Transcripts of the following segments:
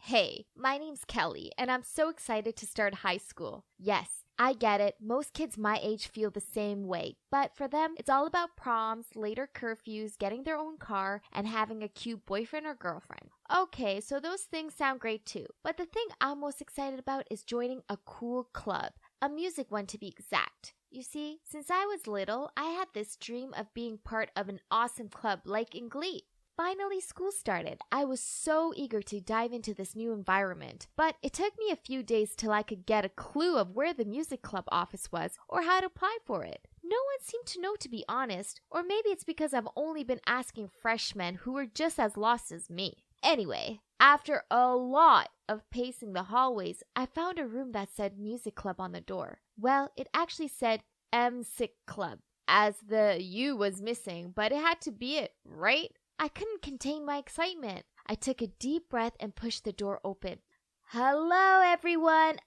Hey, my name's Kelly, and I'm so excited to start high school. Yes, I get it. Most kids my age feel the same way. But for them, it's all about proms, later curfews, getting their own car, and having a cute boyfriend or girlfriend. Okay, so those things sound great too. But the thing I'm most excited about is joining a cool club. A music one to be exact. You see, since I was little, I had this dream of being part of an awesome club like in Glee. Finally, school started. I was so eager to dive into this new environment, but it took me a few days till I could get a clue of where the music club office was or how to apply for it. No one seemed to know, to be honest, or maybe it's because I've only been asking freshmen who were just as lost as me. Anyway, after a lot of pacing the hallways, I found a room that said music club on the door. Well, it actually said M6 Club, as the U was missing, but it had to be it, right? I couldn't contain my excitement. I took a deep breath and pushed the door open. Hello, everyone.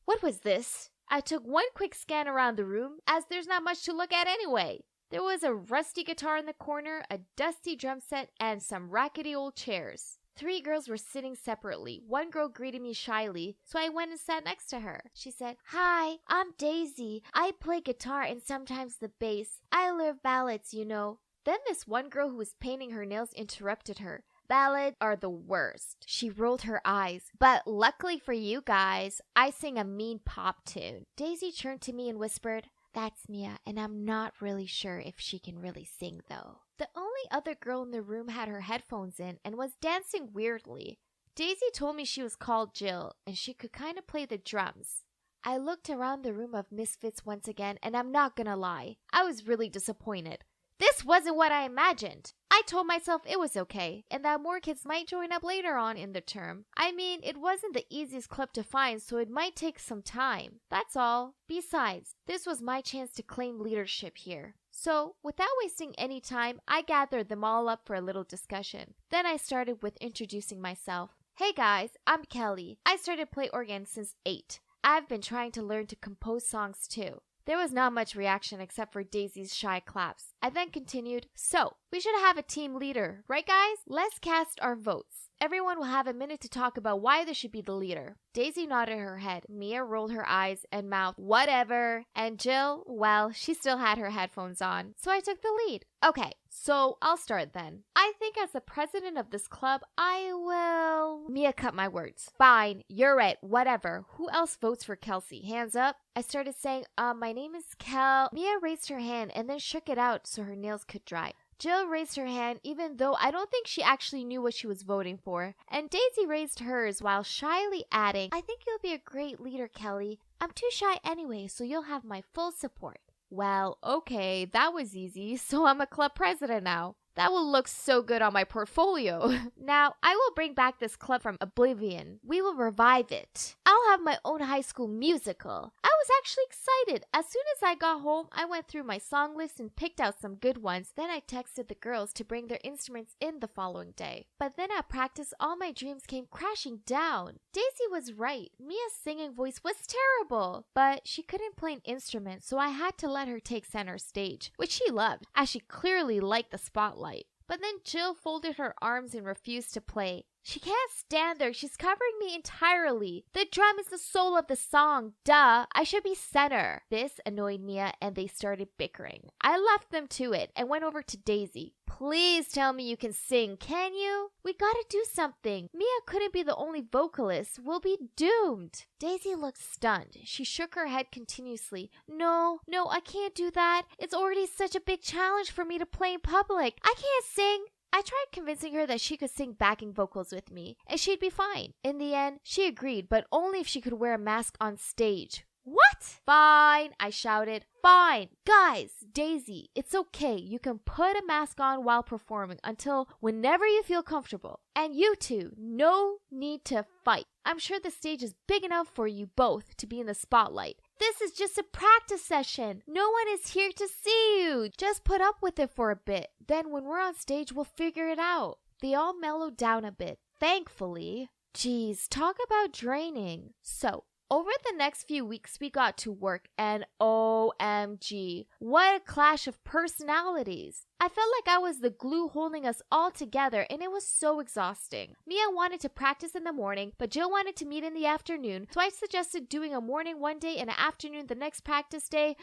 What was this? I took one quick scan around the room, as there's not much to look at anyway. There was a rusty guitar in the corner, a dusty drum set, and some rackety old chairs. 3 girls were sitting separately. One girl greeted me shyly, so I went and sat next to her. She said, "Hi, I'm Daisy. I play guitar and sometimes the bass. I learn ballads, you know." Then this one girl who was painting her nails interrupted her. "Ballads are the worst." She rolled her eyes. "But luckily for you guys, I sing a mean pop tune." Daisy turned to me and whispered, "That's Mia, and I'm not really sure if she can really sing though." The only other girl in the room had her headphones in and was dancing weirdly. Daisy told me she was called Jill, and she could kind of play the drums. I looked around the room of misfits once again, and I'm not gonna lie, I was really disappointed. This wasn't what I imagined. I told myself it was okay, and that more kids might join up later on in the term. I mean, it wasn't the easiest club to find, so it might take some time. That's all. Besides, this was my chance to claim leadership here. So, without wasting any time, I gathered them all up for a little discussion. Then I started with introducing myself. "Hey guys, I'm Kelly. I started play organ since 8. I've been trying to learn to compose songs too." There was not much reaction except for Daisy's shy claps. I then continued, "So, we should have a team leader, right guys? Let's cast our votes. Everyone will have a minute to talk about why they should be the leader." Daisy nodded her head, Mia rolled her eyes and mouthed, "Whatever." And Jill, well, she still had her headphones on, so I took the lead. "Okay, so I'll start then. I think as the president of this club, I will..." Mia cut my words. "Fine, you're it, whatever. Who else votes for Kelsey? Hands up." I started saying, my name is Kel." Mia raised her hand and then shook it out so her nails could dry. Jill raised her hand even though I don't think she actually knew what she was voting for. And Daisy raised hers while shyly adding, "I think you'll be a great leader, Kelly. I'm too shy anyway, so you'll have my full support." Well, okay, that was easy, so I'm a club president now. That will look so good on my portfolio. Now, I will bring back this club from oblivion. We will revive it. I'll have my own high school musical. I was actually excited. As soon as I got home, I went through my song list and picked out some good ones. Then I texted the girls to bring their instruments in the following day. But then at practice, all my dreams came crashing down. Daisy was right. Mia's singing voice was terrible. But she couldn't play an instrument, so I had to let her take center stage, which she loved, as she clearly liked the spotlight. But then Jill folded her arms and refused to play. "She can't stand there. She's covering me entirely. The drum is the soul of the song. Duh, I should be center." This annoyed Mia and they started bickering. I left them to it and went over to Daisy. "Please tell me you can sing, can you? We gotta do something. Mia couldn't be the only vocalist. We'll be doomed." Daisy looked stunned. She shook her head continuously. No, I can't do that. It's already such a big challenge for me to play in public. I can't sing." I tried convincing her that she could sing backing vocals with me, and she'd be fine. In the end, she agreed, but only if she could wear a mask on stage. "What?" "Fine," I shouted. "Fine. Guys, Daisy, it's okay. You can put a mask on while performing until whenever you feel comfortable. And you two, no need to fight. I'm sure the stage is big enough for you both to be in the spotlight. This is just a practice session. No one is here to see you. Just put up with it for a bit. Then when we're on stage, we'll figure it out." They all mellowed down a bit, thankfully. Geez, talk about draining. So, Over the next few weeks, we got to work, and OMG, what a clash of personalities. I felt like I was the glue holding us all together, and it was so exhausting. Mia wanted to practice in the morning, but Jill wanted to meet in the afternoon, so I suggested doing a morning one day and an afternoon the next practice day.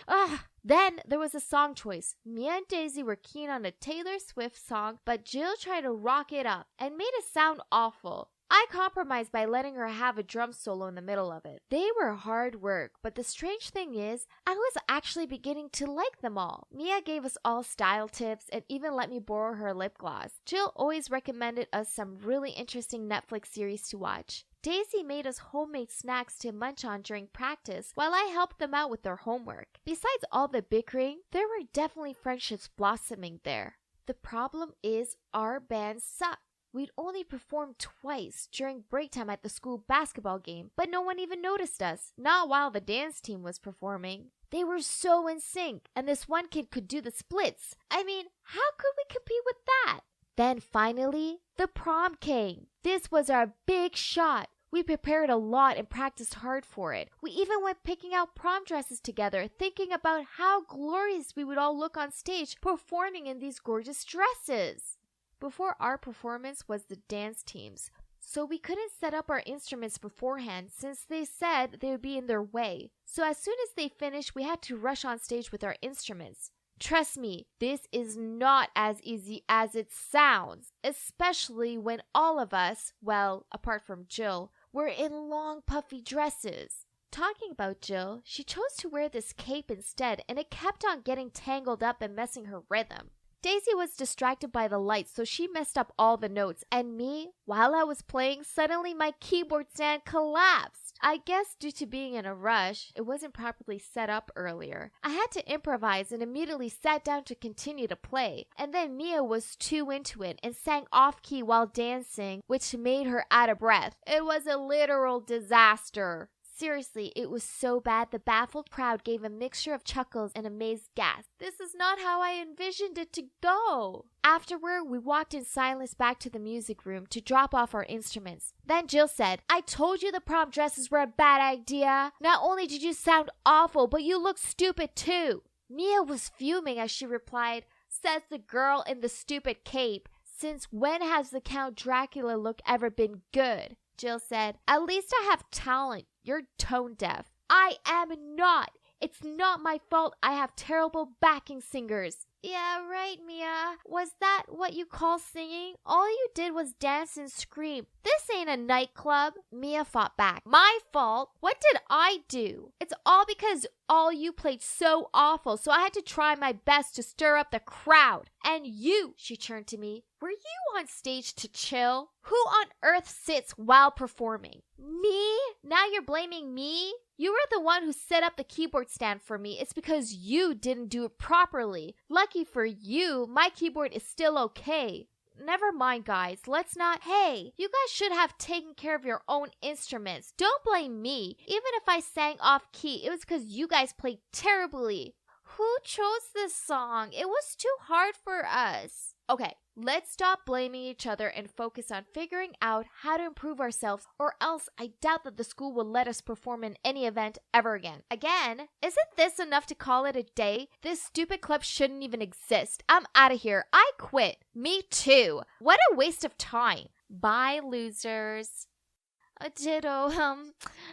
Then there was a song choice. Mia and Daisy were keen on a Taylor Swift song, but Jill tried to rock it up and made it sound awful. I compromised by letting her have a drum solo in the middle of it. They were hard work, but the strange thing is, I was actually beginning to like them all. Mia gave us all style tips and even let me borrow her lip gloss. Jill always recommended us some really interesting Netflix series to watch. Daisy made us homemade snacks to munch on during practice while I helped them out with their homework. Besides all the bickering, there were definitely friendships blossoming there. The problem is our band sucked. We'd only performed twice during break time at the school basketball game, but no one even noticed us, not while the dance team was performing. They were so in sync, and this one kid could do the splits. I mean, how could we compete with that? Then finally, the prom came. This was our big shot. We prepared a lot and practiced hard for it. We even went picking out prom dresses together, thinking about how glorious we would all look on stage performing in these gorgeous dresses. Before our performance was the dance team's, so we couldn't set up our instruments beforehand since they said they would be in their way. So as soon as they finished, we had to rush on stage with our instruments. Trust me, this is not as easy as it sounds, especially when all of us, well, apart from Jill, were in long puffy dresses. Talking about Jill, she chose to wear this cape instead, and it kept on getting tangled up and messing her rhythm. Daisy was distracted by the lights, so she messed up all the notes, and me, while I was playing, suddenly my keyboard stand collapsed. I guess due to being in a rush, it wasn't properly set up earlier. I had to improvise and immediately sat down to continue to play, and then Mia was too into it and sang off-key while dancing, which made her out of breath. It was a literal disaster. Seriously, it was so bad the baffled crowd gave a mixture of chuckles and amazed gasps. This is not how I envisioned it to go. Afterward, we walked in silence back to the music room to drop off our instruments. Then Jill said, "I told you the prom dresses were a bad idea. Not only did you sound awful, but you look stupid too." Mia was fuming as she replied, "Says the girl in the stupid cape. Since when has the Count Dracula look ever been good?" Jill said, "At least I have talent. You're tone deaf." "I am not. It's not my fault I have terrible backing singers." "Yeah, right, Mia. Was that what you call singing? All you did was dance and scream. This ain't a nightclub." Mia fought back. "My fault? What did I do? It's all because all you played so awful, so I had to try my best to stir up the crowd. And you," she turned to me, "were you on stage to chill? Who on earth sits while performing?" "Me? Now you're blaming me? You were the one who set up the keyboard stand for me. It's because you didn't do it properly. Lucky for you, my keyboard is still okay." "Never mind, guys. Let's not. Hey, you guys should have taken care of your own instruments. Don't blame me. Even if I sang off key, it was because you guys played terribly." "Who chose this song? It was too hard for us." Okay, let's stop blaming each other and focus on figuring out how to improve ourselves, or else I doubt that the school will let us perform in any event ever again. Again? Isn't this enough to call it a day? This stupid club shouldn't even exist. I'm out of here. I quit. Me too. What a waste of time. Bye, losers. Ditto.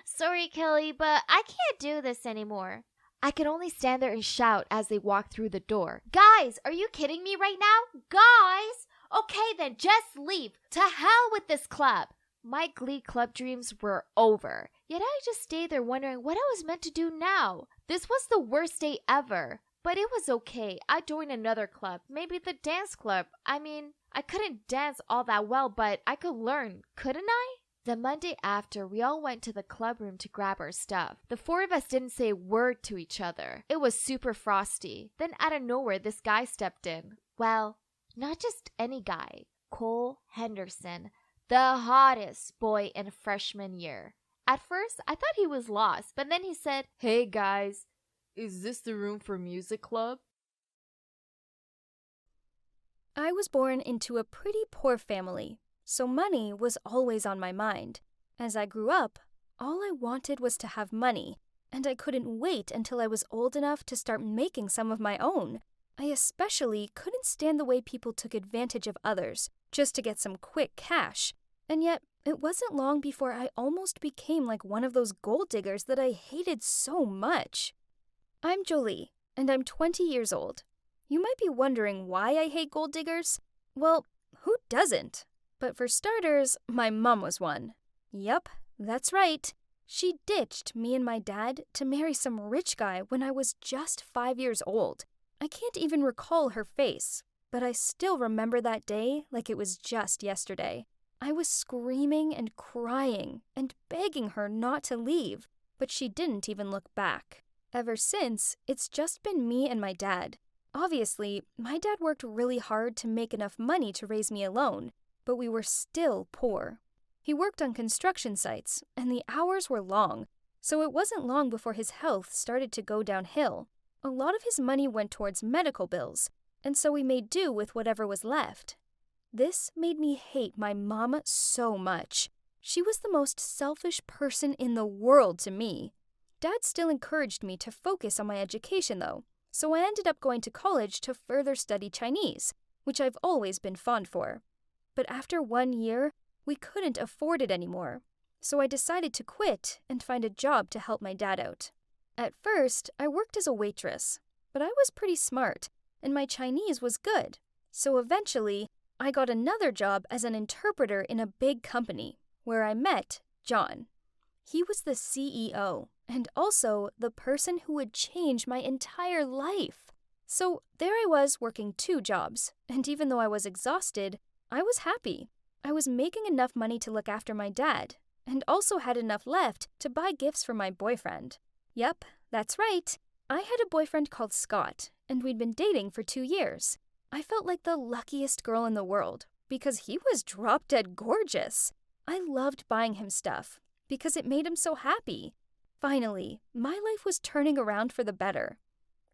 Sorry, Kelly, but I can't do this anymore. I could only stand there and shout as they walked through the door. "Guys, are you kidding me right now? Guys! Okay, then just leave. To hell with this club." My Glee Club dreams were over. Yet I just stayed there wondering what I was meant to do now. This was the worst day ever. But it was okay. I joined another club, maybe the dance club. I mean, I couldn't dance all that well, but I could learn, couldn't I? The Monday after, we all went to the club room to grab our stuff. The four of us didn't say a word to each other. It was super frosty. Then out of nowhere, this guy stepped in. Well, not just any guy. Cole Henderson, the hottest boy in freshman year. At first, I thought he was lost, but then he said, "Hey guys, is this the room for music club?" I was born into a pretty poor family, so money was always on my mind. As I grew up, All I wanted was to have money, and I couldn't wait until I was old enough to start making some of my own. I especially couldn't stand the way people took advantage of others just to get some quick cash. And yet, it wasn't long before I almost became like one of those gold diggers that I hated so much. I'm Jolie, and I'm 20 years old. You might be wondering why I hate gold diggers. Well, who doesn't? But for starters, my mom was one. Yup, that's right. She ditched me and my dad to marry some rich guy when I was just 5 years old. I can't even recall her face, but I still remember that day like it was just yesterday. I was screaming and crying and begging her not to leave, but she didn't even look back. Ever since, it's just been me and my dad. Obviously, my dad worked really hard to make enough money to raise me alone, but we were still poor. He worked on construction sites, and the hours were long, so it wasn't long before his health started to go downhill. A lot of his money went towards medical bills, and so we made do with whatever was left. This made me hate my mom so much. She was the most selfish person in the world to me. Dad still encouraged me to focus on my education, though, so I ended up going to college to further study Chinese, which I've always been fond for. But after 1 year, we couldn't afford it anymore, so I decided to quit and find a job to help my dad out. At first, I worked as a waitress, but I was pretty smart, and my Chinese was good, so eventually, I got another job as an interpreter in a big company, where I met John. He was the CEO, and also the person who would change my entire life. So there I was working 2 jobs, and even though I was exhausted, I was happy. I was making enough money to look after my dad, and also had enough left to buy gifts for my boyfriend. Yep, that's right. I had a boyfriend called Scott, and we'd been dating for 2 years. I felt like the luckiest girl in the world, because he was drop-dead gorgeous. I loved buying him stuff, because it made him so happy. Finally, my life was turning around for the better.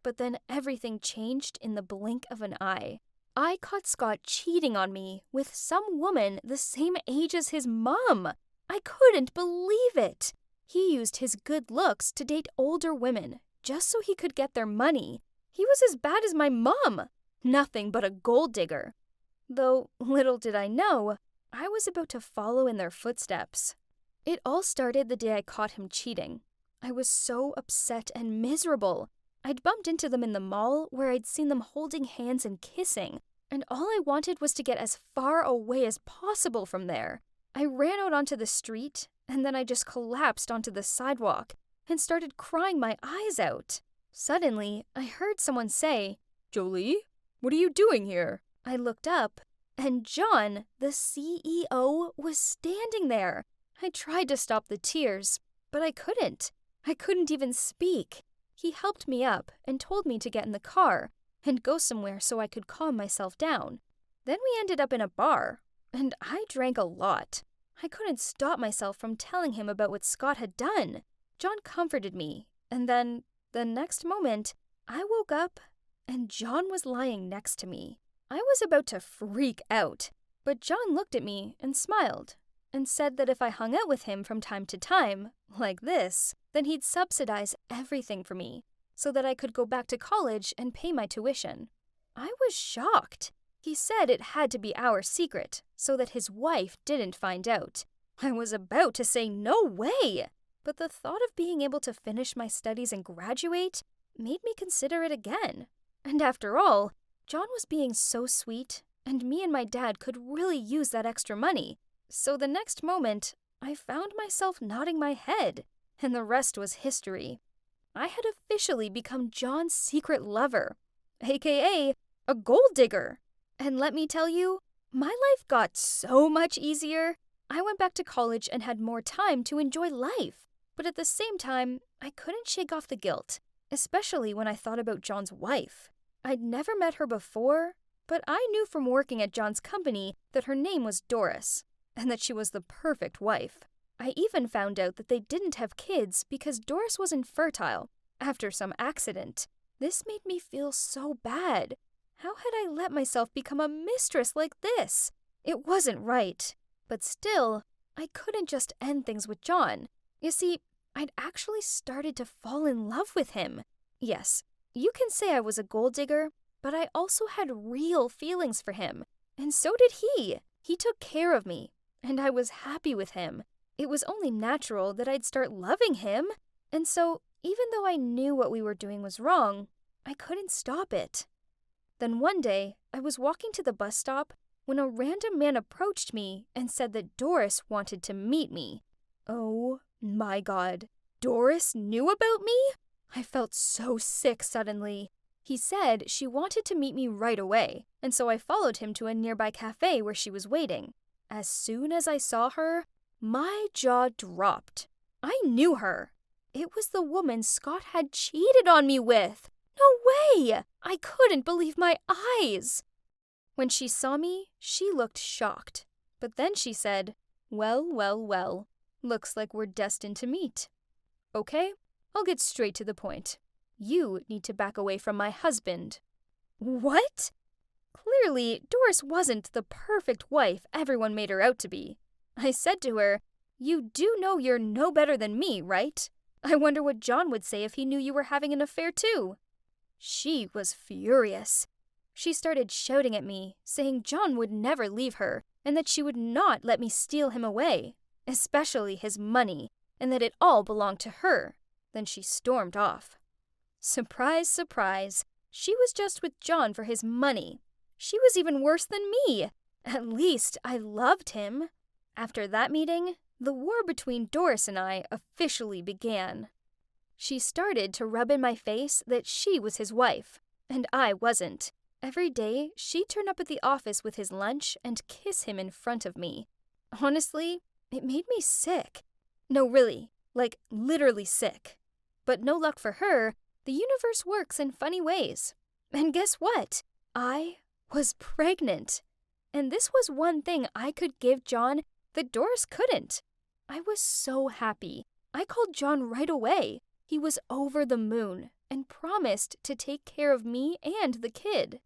But then everything changed in the blink of an eye. I caught Scott cheating on me with some woman the same age as his mom. I couldn't believe it. He used his good looks to date older women, just so he could get their money. He was as bad as my mom. Nothing but a gold digger. Though, little did I know, I was about to follow in their footsteps. It all started the day I caught him cheating. I was so upset and miserable. I'd bumped into them in the mall where I'd seen them holding hands and kissing, and all I wanted was to get as far away as possible from there. I ran out onto the street, and then I just collapsed onto the sidewalk and started crying my eyes out. Suddenly, I heard someone say, "Jolie? What are you doing here?" I looked up, and John, the CEO, was standing there. I tried to stop the tears, but I couldn't. I couldn't even speak. He helped me up and told me to get in the car and go somewhere so I could calm myself down. Then we ended up in a bar, and I drank a lot. I couldn't stop myself from telling him about what Scott had done. John comforted me, and then, the next moment, I woke up and John was lying next to me. I was about to freak out, but John looked at me and smiled, and said that if I hung out with him from time to time, like this, then he'd subsidize everything for me, so that I could go back to college and pay my tuition. I was shocked. He said it had to be our secret, so that his wife didn't find out. I was about to say no way, but the thought of being able to finish my studies and graduate made me consider it again. And after all, John was being so sweet, and me and my dad could really use that extra money. So the next moment, I found myself nodding my head, and the rest was history. I had officially become John's secret lover, aka a gold digger. And let me tell you, my life got so much easier. I went back to college and had more time to enjoy life. But at the same time, I couldn't shake off the guilt, especially when I thought about John's wife. I'd never met her before, but I knew from working at John's company that her name was Doris, and that she was the perfect wife. I even found out that they didn't have kids because Doris was infertile after some accident. This made me feel so bad. How had I let myself become a mistress like this? It wasn't right. But still, I couldn't just end things with John. You see, I'd actually started to fall in love with him. Yes, you can say I was a gold digger, but I also had real feelings for him. And so did he. He took care of me, and I was happy with him. It was only natural that I'd start loving him. And so, even though I knew what we were doing was wrong, I couldn't stop it. Then one day, I was walking to the bus stop when a random man approached me and said that Doris wanted to meet me. Oh my God, Doris knew about me? I felt so sick suddenly. He said she wanted to meet me right away, and so I followed him to a nearby cafe where she was waiting. As soon as I saw her, my jaw dropped. I knew her. It was the woman Scott had cheated on me with. No way! I couldn't believe my eyes. When she saw me, she looked shocked. But then she said, well, looks like we're destined to meet. Okay, I'll get straight to the point. You need to back away from my husband. What? Clearly, Doris wasn't the perfect wife everyone made her out to be. I said to her, "You do know you're no better than me, right? I wonder what John would say if he knew you were having an affair too." She was furious. She started shouting at me, saying John would never leave her, and that she would not let me steal him away, especially his money, and that it all belonged to her. Then she stormed off. Surprise, surprise, she was just with John for his money. She was even worse than me. At least I loved him. After that meeting, the war between Doris and I officially began. She started to rub in my face that she was his wife, and I wasn't. Every day, she'd turn up at the office with his lunch and kiss him in front of me. Honestly, it made me sick. No, really, like literally sick. But no luck for her, the universe works in funny ways. And guess what? I was pregnant. And this was one thing I could give John that Doris couldn't. I was so happy. I called John right away. He was over the moon and promised to take care of me and the kid.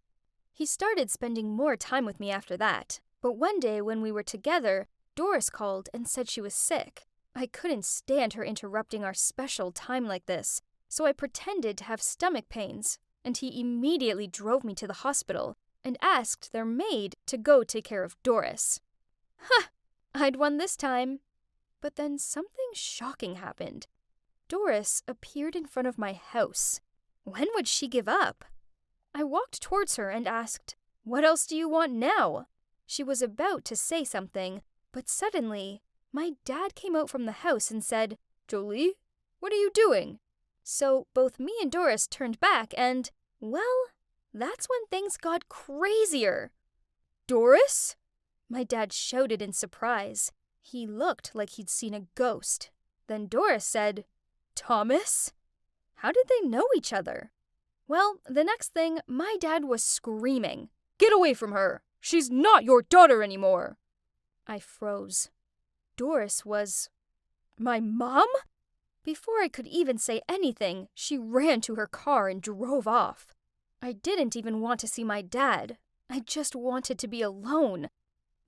He started spending more time with me after that. But one day when we were together, Doris called and said she was sick. I couldn't stand her interrupting our special time like this, so I pretended to have stomach pains, and he immediately drove me to the hospital and asked their maid to go take care of Doris. Ha! I'd won this time. But then something shocking happened. Doris appeared in front of my house. When would she give up? I walked towards her and asked, "What else do you want now?" She was about to say something, but suddenly, my dad came out from the house and said, "Jolie, what are you doing?" So both me and Doris turned back and, well, that's when things got crazier. "Doris?" My dad shouted in surprise. He looked like he'd seen a ghost. Then Doris said, "Thomas?" How did they know each other? Well, the next thing, my dad was screaming, "Get away from her! She's not your daughter anymore!" I froze. Doris was my mom? Before I could even say anything, she ran to her car and drove off. I didn't even want to see my dad. I just wanted to be alone.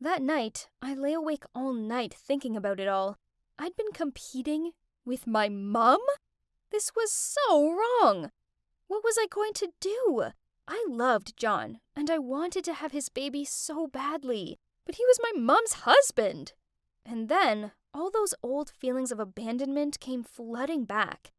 That night, I lay awake all night thinking about it all. I'd been competing with my mom? This was so wrong. What was I going to do? I loved John, and I wanted to have his baby so badly, but he was my mom's husband. And then, all those old feelings of abandonment came flooding back.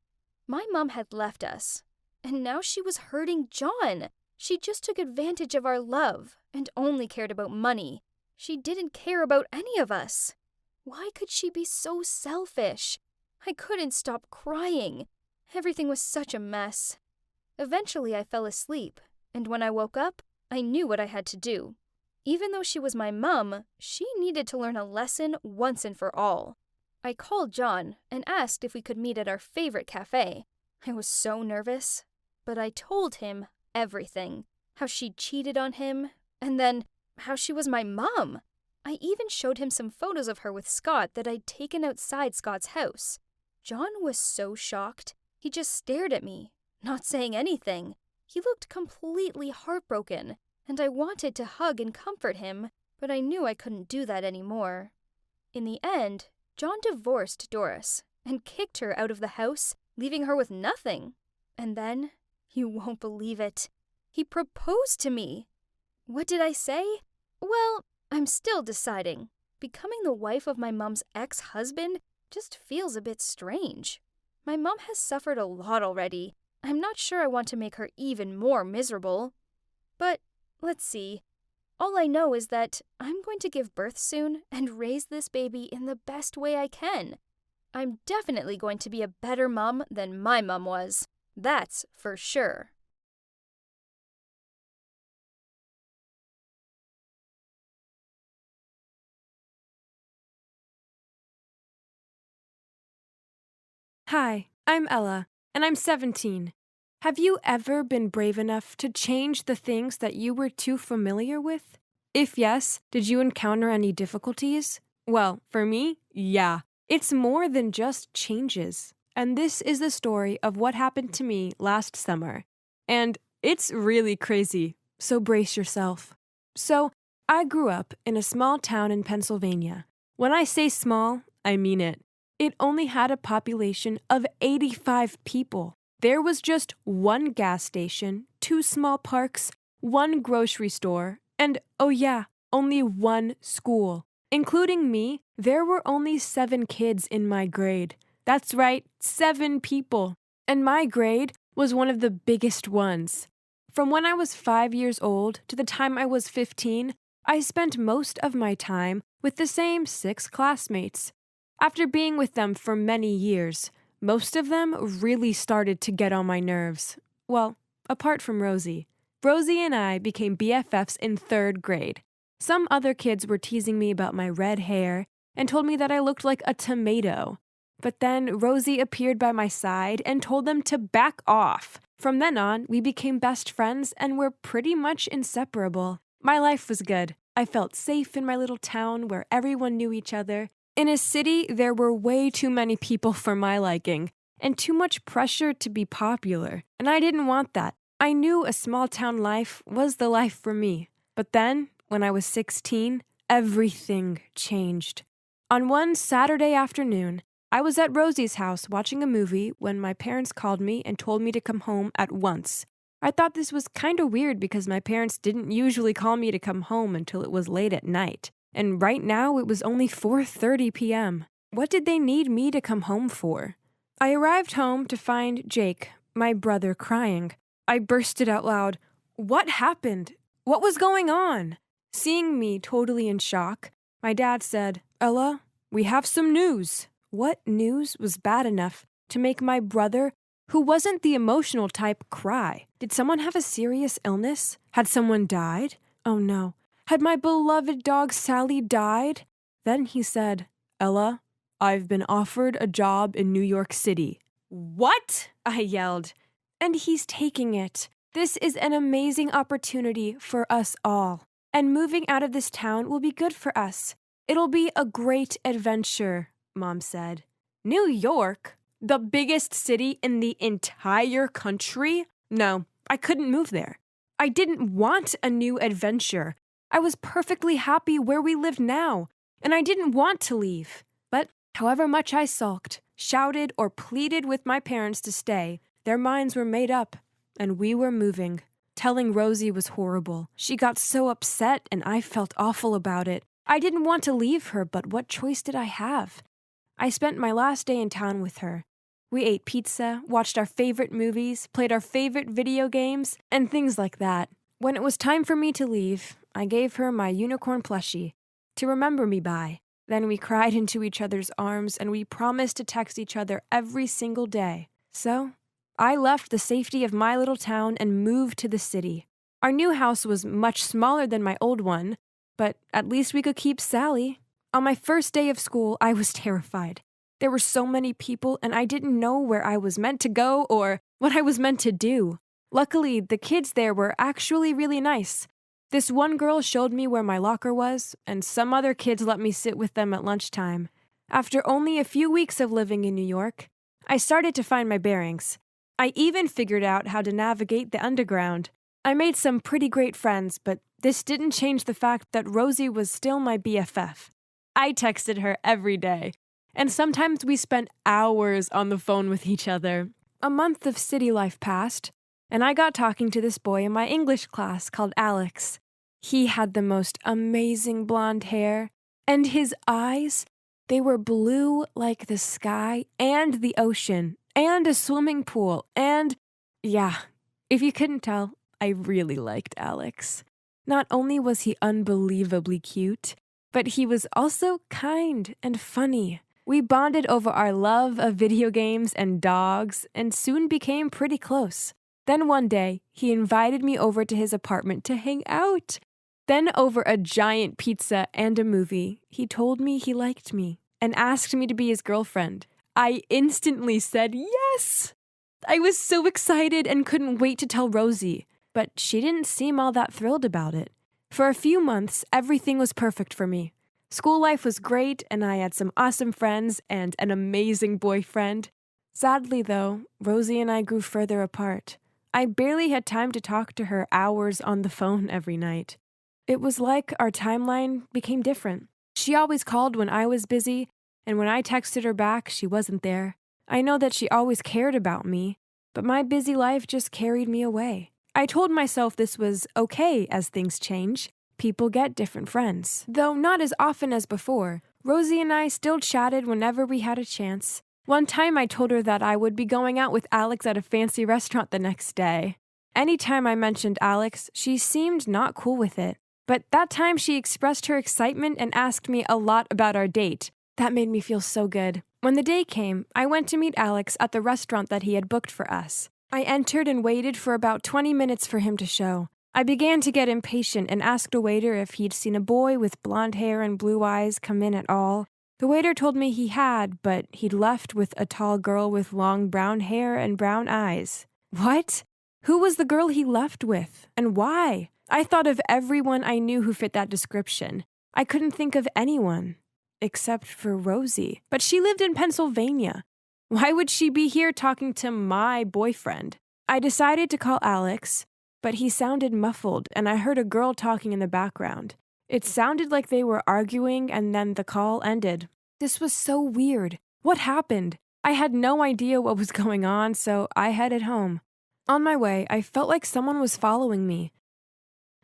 My mom had left us, and now she was hurting John. She just took advantage of our love and only cared about money. She didn't care about any of us. Why could she be so selfish? I couldn't stop crying. Everything was such a mess. Eventually, I fell asleep, and when I woke up, I knew what I had to do. Even though she was my mom, she needed to learn a lesson once and for all. I called John and asked if we could meet at our favorite cafe. I was so nervous, but I told him everything. How she'd cheated on him, and then how she was my mom. I even showed him some photos of her with Scott that I'd taken outside Scott's house. John was so shocked. He just stared at me, not saying anything. He looked completely heartbroken, and I wanted to hug and comfort him, but I knew I couldn't do that anymore. In the end, John divorced Doris, and kicked her out of the house, leaving her with nothing. And then, you won't believe it, he proposed to me. What did I say? Well, I'm still deciding. Becoming the wife of my mom's ex-husband just feels a bit strange. My mom has suffered a lot already. I'm not sure I want to make her even more miserable. But, let's see. All I know is that I'm going to give birth soon and raise this baby in the best way I can. I'm definitely going to be a better mom than my mom was. That's for sure. Hi, I'm Ella, and I'm 17. Have you ever been brave enough to change the things that you were too familiar with? If yes, did you encounter any difficulties? Well, for me, yeah. It's more than just changes. And this is the story of what happened to me last summer. And it's really crazy, so brace yourself. So, I grew up in a small town in Pennsylvania. When I say small, I mean it. It only had a population of 85 people. There was just one gas station, 2 small parks, 1 grocery store, and, oh yeah, only 1 school. Including me, there were only 7 kids in my grade. That's right, 7 people. And my grade was one of the biggest ones. From when I was 5 years old to the time I was 15, I spent most of my time with the same 6 classmates. After being with them for many years, most of them really started to get on my nerves. Well, apart from Rosie. Rosie and I became BFFs in 3rd grade. Some other kids were teasing me about my red hair and told me that I looked like a tomato. But then Rosie appeared by my side and told them to back off. From then on, we became best friends and were pretty much inseparable. My life was good. I felt safe in my little town where everyone knew each other. In a city, there were way too many people for my liking, and too much pressure to be popular, and I didn't want that. I knew a small-town life was the life for me. But then, when I was 16, everything changed. On one Saturday afternoon, I was at Rosie's house watching a movie when my parents called me and told me to come home at once. I thought this was kind of weird because my parents didn't usually call me to come home until it was late at night. And right now, it was only 4:30 p.m. What did they need me to come home for? I arrived home to find Jake, my brother, crying. I bursted out loud. What happened? What was going on? Seeing me totally in shock, my dad said, Ella, we have some news. What news was bad enough to make my brother, who wasn't the emotional type, cry? Did someone have a serious illness? Had someone died? Oh no. Had my beloved dog Sally died? Then he said, Ella, I've been offered a job in New York City. What? I yelled. And he's taking it. This is an amazing opportunity for us all. And moving out of this town will be good for us. It'll be a great adventure, Mom said. New York? The biggest city in the entire country? No, I couldn't move there. I didn't want a new adventure. I was perfectly happy where we lived now, and I didn't want to leave. But however much I sulked, shouted, or pleaded with my parents to stay, their minds were made up, and we were moving. Telling Rosie was horrible. She got so upset, and I felt awful about it. I didn't want to leave her, but what choice did I have? I spent my last day in town with her. We ate pizza, watched our favorite movies, played our favorite video games, and things like that. When it was time for me to leave, I gave her my unicorn plushie to remember me by. Then we cried into each other's arms and we promised to text each other every single day. So, I left the safety of my little town and moved to the city. Our new house was much smaller than my old one, but at least we could keep Sally. On my first day of school, I was terrified. There were so many people and I didn't know where I was meant to go or what I was meant to do. Luckily, the kids there were actually really nice. This one girl showed me where my locker was, and some other kids let me sit with them at lunchtime. After only a few weeks of living in New York, I started to find my bearings. I even figured out how to navigate the underground. I made some pretty great friends, but this didn't change the fact that Rosie was still my BFF. I texted her every day, and sometimes we spent hours on the phone with each other. A month of city life passed, and I got talking to this boy in my English class called Alex. He had the most amazing blonde hair, and his eyes, they were blue like the sky and the ocean and a swimming pool and, yeah, if you couldn't tell, I really liked Alex. Not only was he unbelievably cute, but he was also kind and funny. We bonded over our love of video games and dogs and soon became pretty close. Then one day, he invited me over to his apartment to hang out. Then over a giant pizza and a movie, he told me he liked me and asked me to be his girlfriend. I instantly said yes! I was so excited and couldn't wait to tell Rosie, but she didn't seem all that thrilled about it. For a few months, everything was perfect for me. School life was great, and I had some awesome friends and an amazing boyfriend. Sadly, though, Rosie and I grew further apart. I barely had time to talk to her hours on the phone every night. It was like our timeline became different. She always called when I was busy, and when I texted her back, she wasn't there. I know that she always cared about me, but my busy life just carried me away. I told myself this was okay as things change. People get different friends. Though not as often as before, Rosie and I still chatted whenever we had a chance. One time I told her that I would be going out with Alex at a fancy restaurant the next day. Anytime I mentioned Alex, she seemed not cool with it. But that time she expressed her excitement and asked me a lot about our date. That made me feel so good. When the day came, I went to meet Alex at the restaurant that he had booked for us. I entered and waited for about 20 minutes for him to show. I began to get impatient and asked a waiter if he'd seen a boy with blonde hair and blue eyes come in at all. The waiter told me he had, but he'd left with a tall girl with long brown hair and brown eyes. What? Who was the girl he left with, and why? I thought of everyone I knew who fit that description. I couldn't think of anyone, except for Rosie. But she lived in Pennsylvania. Why would she be here talking to my boyfriend? I decided to call Alex, but he sounded muffled, and I heard a girl talking in the background. It sounded like they were arguing, and then the call ended. This was so weird. What happened? I had no idea what was going on, so I headed home. On my way, I felt like someone was following me.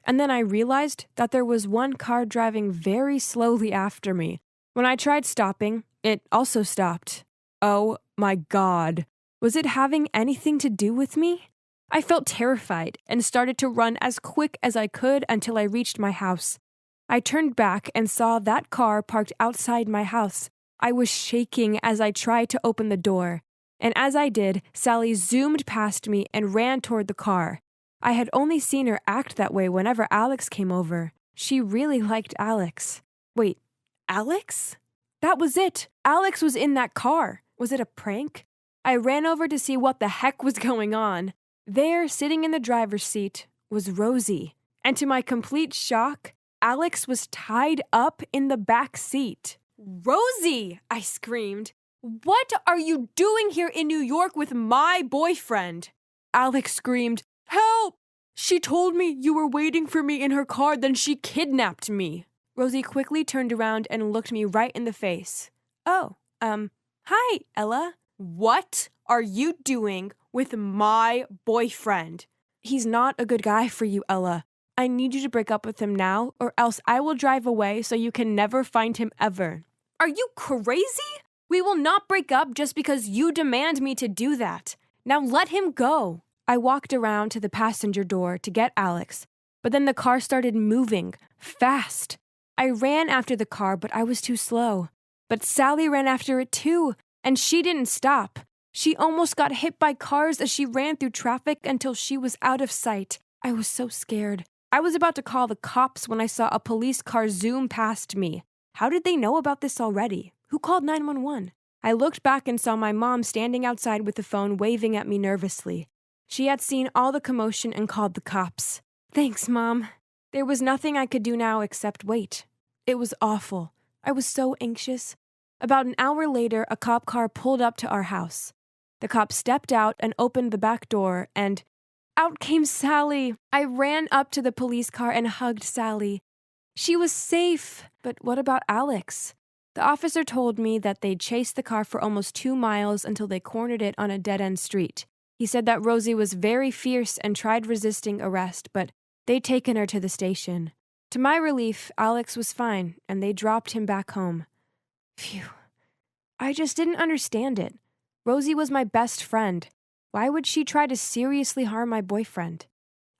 And then I realized that there was one car driving very slowly after me. When I tried stopping, it also stopped. Oh my God. Was it having anything to do with me? I felt terrified and started to run as quick as I could until I reached my house. I turned back and saw that car parked outside my house. I was shaking as I tried to open the door. And as I did, Sally zoomed past me and ran toward the car. I had only seen her act that way whenever Alex came over. She really liked Alex. Wait, Alex? That was it. Alex was in that car. Was it a prank? I ran over to see what the heck was going on. There, sitting in the driver's seat, was Rosie. And to my complete shock, Alex was tied up in the back seat. "Rosie!" I screamed. "What are you doing here in New York with my boyfriend?" Alex screamed, "Help! She told me you were waiting for me in her car, then she kidnapped me." Rosie quickly turned around and looked me right in the face. "Oh, hi, Ella. What are you doing with my boyfriend?" "He's not a good guy for you, Ella. I need you to break up with him now, or else I will drive away so you can never find him ever." "Are you crazy? We will not break up just because you demand me to do that. Now let him go." I walked around to the passenger door to get Alex, but then the car started moving, fast. I ran after the car, but I was too slow. But Sally ran after it too, and she didn't stop. She almost got hit by cars as she ran through traffic until she was out of sight. I was so scared. I was about to call the cops when I saw a police car zoom past me. How did they know about this already? Who called 911? I looked back and saw my mom standing outside with the phone waving at me nervously. She had seen all the commotion and called the cops. Thanks, Mom. There was nothing I could do now except wait. It was awful. I was so anxious. About an hour later, a cop car pulled up to our house. The cop stepped out and opened the back door, and out came Sally. I ran up to the police car and hugged Sally. She was safe. But what about Alex? The officer told me that they'd chased the car for almost 2 miles until they cornered it on a dead-end street. He said that Rosie was very fierce and tried resisting arrest, but they'd taken her to the station. To my relief, Alex was fine, and they dropped him back home. Phew. I just didn't understand it. Rosie was my best friend. Why would she try to seriously harm my boyfriend?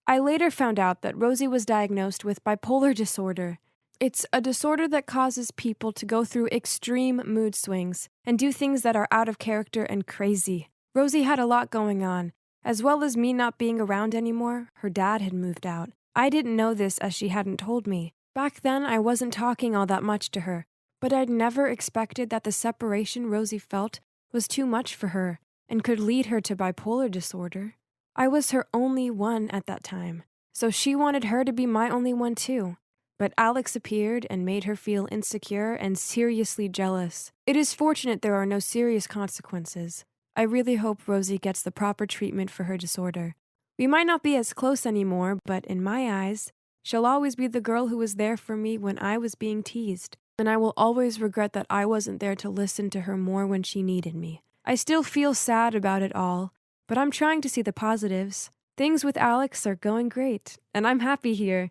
I later found out that Rosie was diagnosed with bipolar disorder. It's a disorder that causes people to go through extreme mood swings and do things that are out of character and crazy. Rosie had a lot going on. As well as me not being around anymore, her dad had moved out. I didn't know this as she hadn't told me. Back then, I wasn't talking all that much to her, but I'd never expected that the separation Rosie felt was too much for her and could lead her to bipolar disorder. I was her only one at that time, so she wanted her to be my only one too. But Alex appeared and made her feel insecure and seriously jealous. It is fortunate there are no serious consequences. I really hope Rosie gets the proper treatment for her disorder. We might not be as close anymore, but in my eyes, she'll always be the girl who was there for me when I was being teased, and I will always regret that I wasn't there to listen to her more when she needed me. I still feel sad about it all, but I'm trying to see the positives. Things with Alex are going great, and I'm happy here.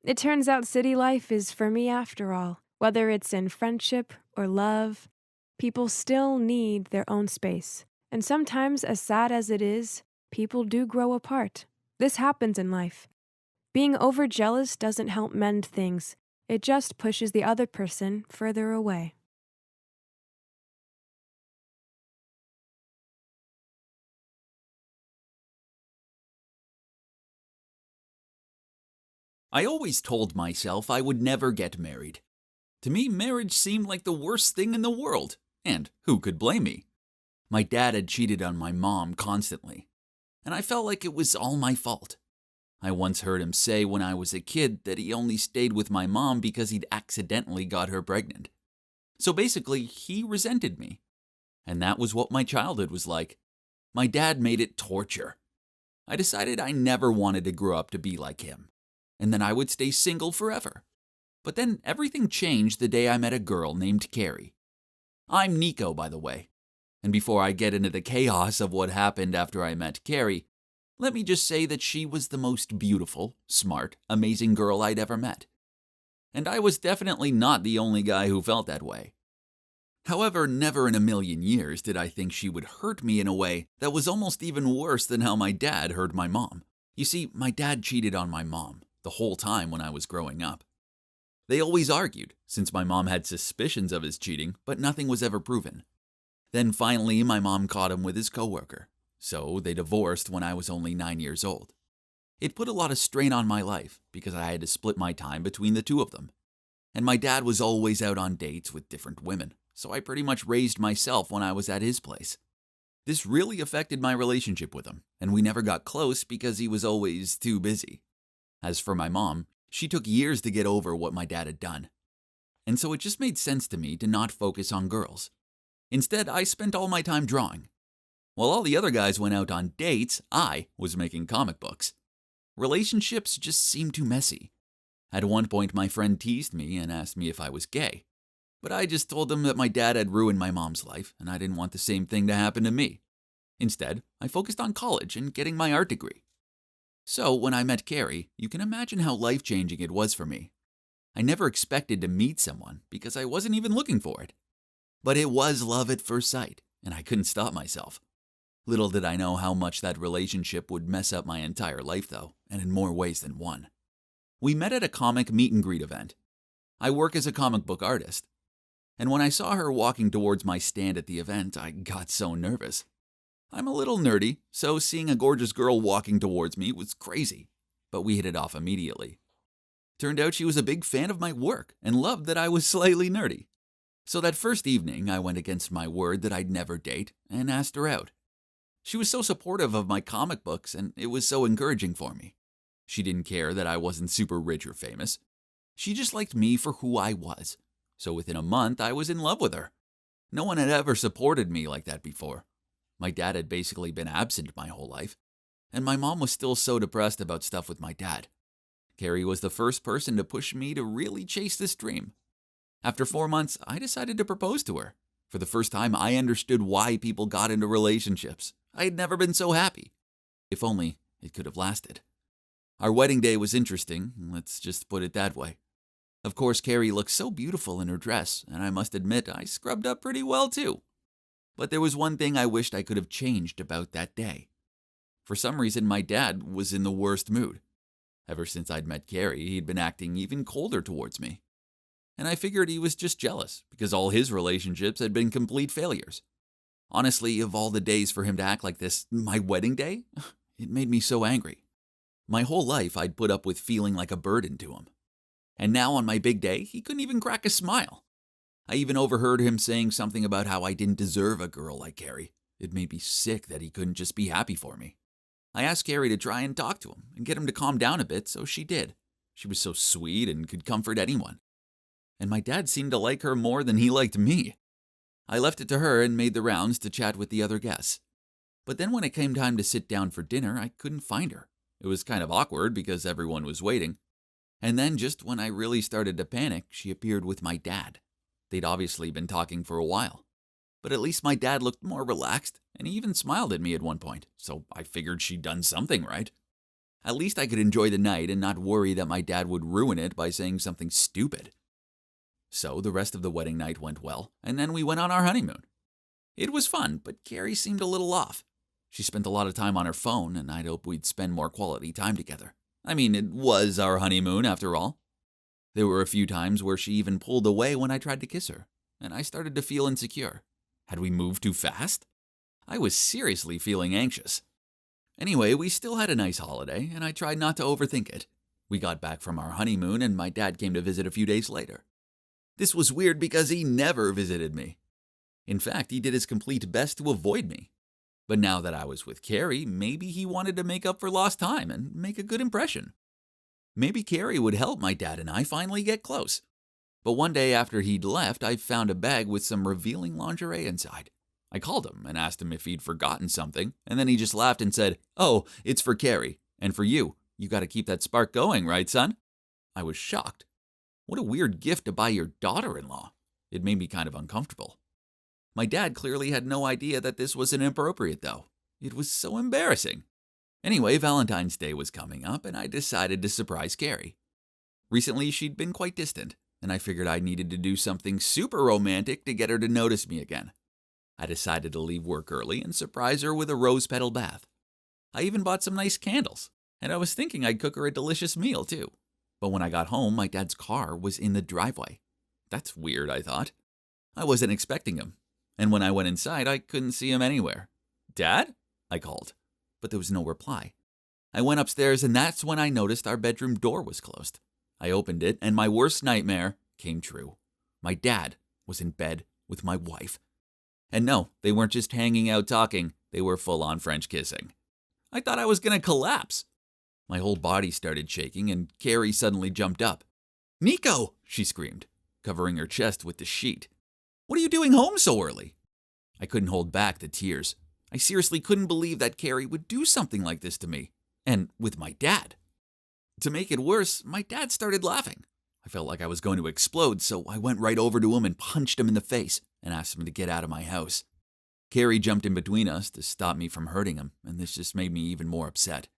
It turns out city life is for me after all. Whether it's in friendship or love, people still need their own space. And sometimes, as sad as it is, people do grow apart. This happens in life. Being overjealous doesn't help mend things. It just pushes the other person further away. I always told myself I would never get married. To me, marriage seemed like the worst thing in the world, and who could blame me? My dad had cheated on my mom constantly, and I felt like it was all my fault. I once heard him say when I was a kid that he only stayed with my mom because he'd accidentally got her pregnant. So basically, he resented me. And that was what my childhood was like. My dad made it torture. I decided I never wanted to grow up to be like him, and then I would stay single forever. But then everything changed the day I met a girl named Carrie. I'm Nico, by the way. And before I get into the chaos of what happened after I met Carrie, let me just say that she was the most beautiful, smart, amazing girl I'd ever met. And I was definitely not the only guy who felt that way. However, never in a million years did I think she would hurt me in a way that was almost even worse than how my dad hurt my mom. You see, my dad cheated on my mom the whole time when I was growing up. They always argued, since my mom had suspicions of his cheating, but nothing was ever proven. Then finally, my mom caught him with his coworker, so they divorced when I was only 9 years old. It put a lot of strain on my life because I had to split my time between the two of them. And my dad was always out on dates with different women, so I pretty much raised myself when I was at his place. This really affected my relationship with him, and we never got close because he was always too busy. As for my mom, she took years to get over what my dad had done. And so it just made sense to me to not focus on girls. Instead, I spent all my time drawing. While all the other guys went out on dates, I was making comic books. Relationships just seemed too messy. At one point, my friend teased me and asked me if I was gay. But I just told him that my dad had ruined my mom's life, and I didn't want the same thing to happen to me. Instead, I focused on college and getting my art degree. So, when I met Carrie, you can imagine how life-changing it was for me. I never expected to meet someone because I wasn't even looking for it. But it was love at first sight, and I couldn't stop myself. Little did I know how much that relationship would mess up my entire life, though, and in more ways than one. We met at a comic meet and greet event. I work as a comic book artist. And when I saw her walking towards my stand at the event, I got so nervous. I'm a little nerdy, so seeing a gorgeous girl walking towards me was crazy, but we hit it off immediately. Turned out she was a big fan of my work and loved that I was slightly nerdy. So that first evening, I went against my word that I'd never date and asked her out. She was so supportive of my comic books, and it was so encouraging for me. She didn't care that I wasn't super rich or famous. She just liked me for who I was. So within a month, I was in love with her. No one had ever supported me like that before. My dad had basically been absent my whole life, and my mom was still so depressed about stuff with my dad. Carrie was the first person to push me to really chase this dream. After 4 months, I decided to propose to her. For the first time, I understood why people got into relationships. I had never been so happy. If only it could have lasted. Our wedding day was interesting, let's just put it that way. Of course, Carrie looked so beautiful in her dress, and I must admit I scrubbed up pretty well too. But there was one thing I wished I could have changed about that day. For some reason, my dad was in the worst mood. Ever since I'd met Carrie, he'd been acting even colder towards me. And I figured he was just jealous, because all his relationships had been complete failures. Honestly, of all the days for him to act like this, my wedding day, it made me so angry. My whole life, I'd put up with feeling like a burden to him. And now on my big day, he couldn't even crack a smile. I even overheard him saying something about how I didn't deserve a girl like Carrie. It made me sick that he couldn't just be happy for me. I asked Carrie to try and talk to him and get him to calm down a bit, so she did. She was so sweet and could comfort anyone. And my dad seemed to like her more than he liked me. I left it to her and made the rounds to chat with the other guests. But then when it came time to sit down for dinner, I couldn't find her. It was kind of awkward because everyone was waiting. And then just when I really started to panic, she appeared with my dad. They'd obviously been talking for a while. But at least my dad looked more relaxed, and he even smiled at me at one point, so I figured she'd done something right. At least I could enjoy the night and not worry that my dad would ruin it by saying something stupid. So the rest of the wedding night went well, and then we went on our honeymoon. It was fun, but Carrie seemed a little off. She spent a lot of time on her phone, and I'd hoped we'd spend more quality time together. I mean, it was our honeymoon after all. There were a few times where she even pulled away when I tried to kiss her, and I started to feel insecure. Had we moved too fast? I was seriously feeling anxious. Anyway, we still had a nice holiday, and I tried not to overthink it. We got back from our honeymoon, and my dad came to visit a few days later. This was weird because he never visited me. In fact, he did his complete best to avoid me. But now that I was with Carrie, maybe he wanted to make up for lost time and make a good impression. Maybe Carrie would help my dad and I finally get close. But one day after he'd left, I found a bag with some revealing lingerie inside. I called him and asked him if he'd forgotten something, and then he just laughed and said, "Oh, it's for Carrie, and for you. You got to keep that spark going, right, son?" I was shocked. What a weird gift to buy your daughter-in-law. It made me kind of uncomfortable. My dad clearly had no idea that this was inappropriate, though. It was so embarrassing. Anyway, Valentine's Day was coming up, and I decided to surprise Carrie. Recently, she'd been quite distant, and I figured I needed to do something super romantic to get her to notice me again. I decided to leave work early and surprise her with a rose petal bath. I even bought some nice candles, and I was thinking I'd cook her a delicious meal, too. But when I got home, my dad's car was in the driveway. That's weird, I thought. I wasn't expecting him. And when I went inside, I couldn't see him anywhere. "Dad?" I called, but there was no reply. I went upstairs, and that's when I noticed our bedroom door was closed. I opened it, and my worst nightmare came true. My dad was in bed with my wife. And no, they weren't just hanging out talking, they were full-on French kissing. I thought I was going to collapse. My whole body started shaking, and Carrie suddenly jumped up. "Nico!" she screamed, covering her chest with the sheet. "What are you doing home so early?" I couldn't hold back the tears. I seriously couldn't believe that Carrie would do something like this to me, and with my dad. To make it worse, my dad started laughing. I felt like I was going to explode, so I went right over to him and punched him in the face and asked him to get out of my house. Carrie jumped in between us to stop me from hurting him, and this just made me even more upset.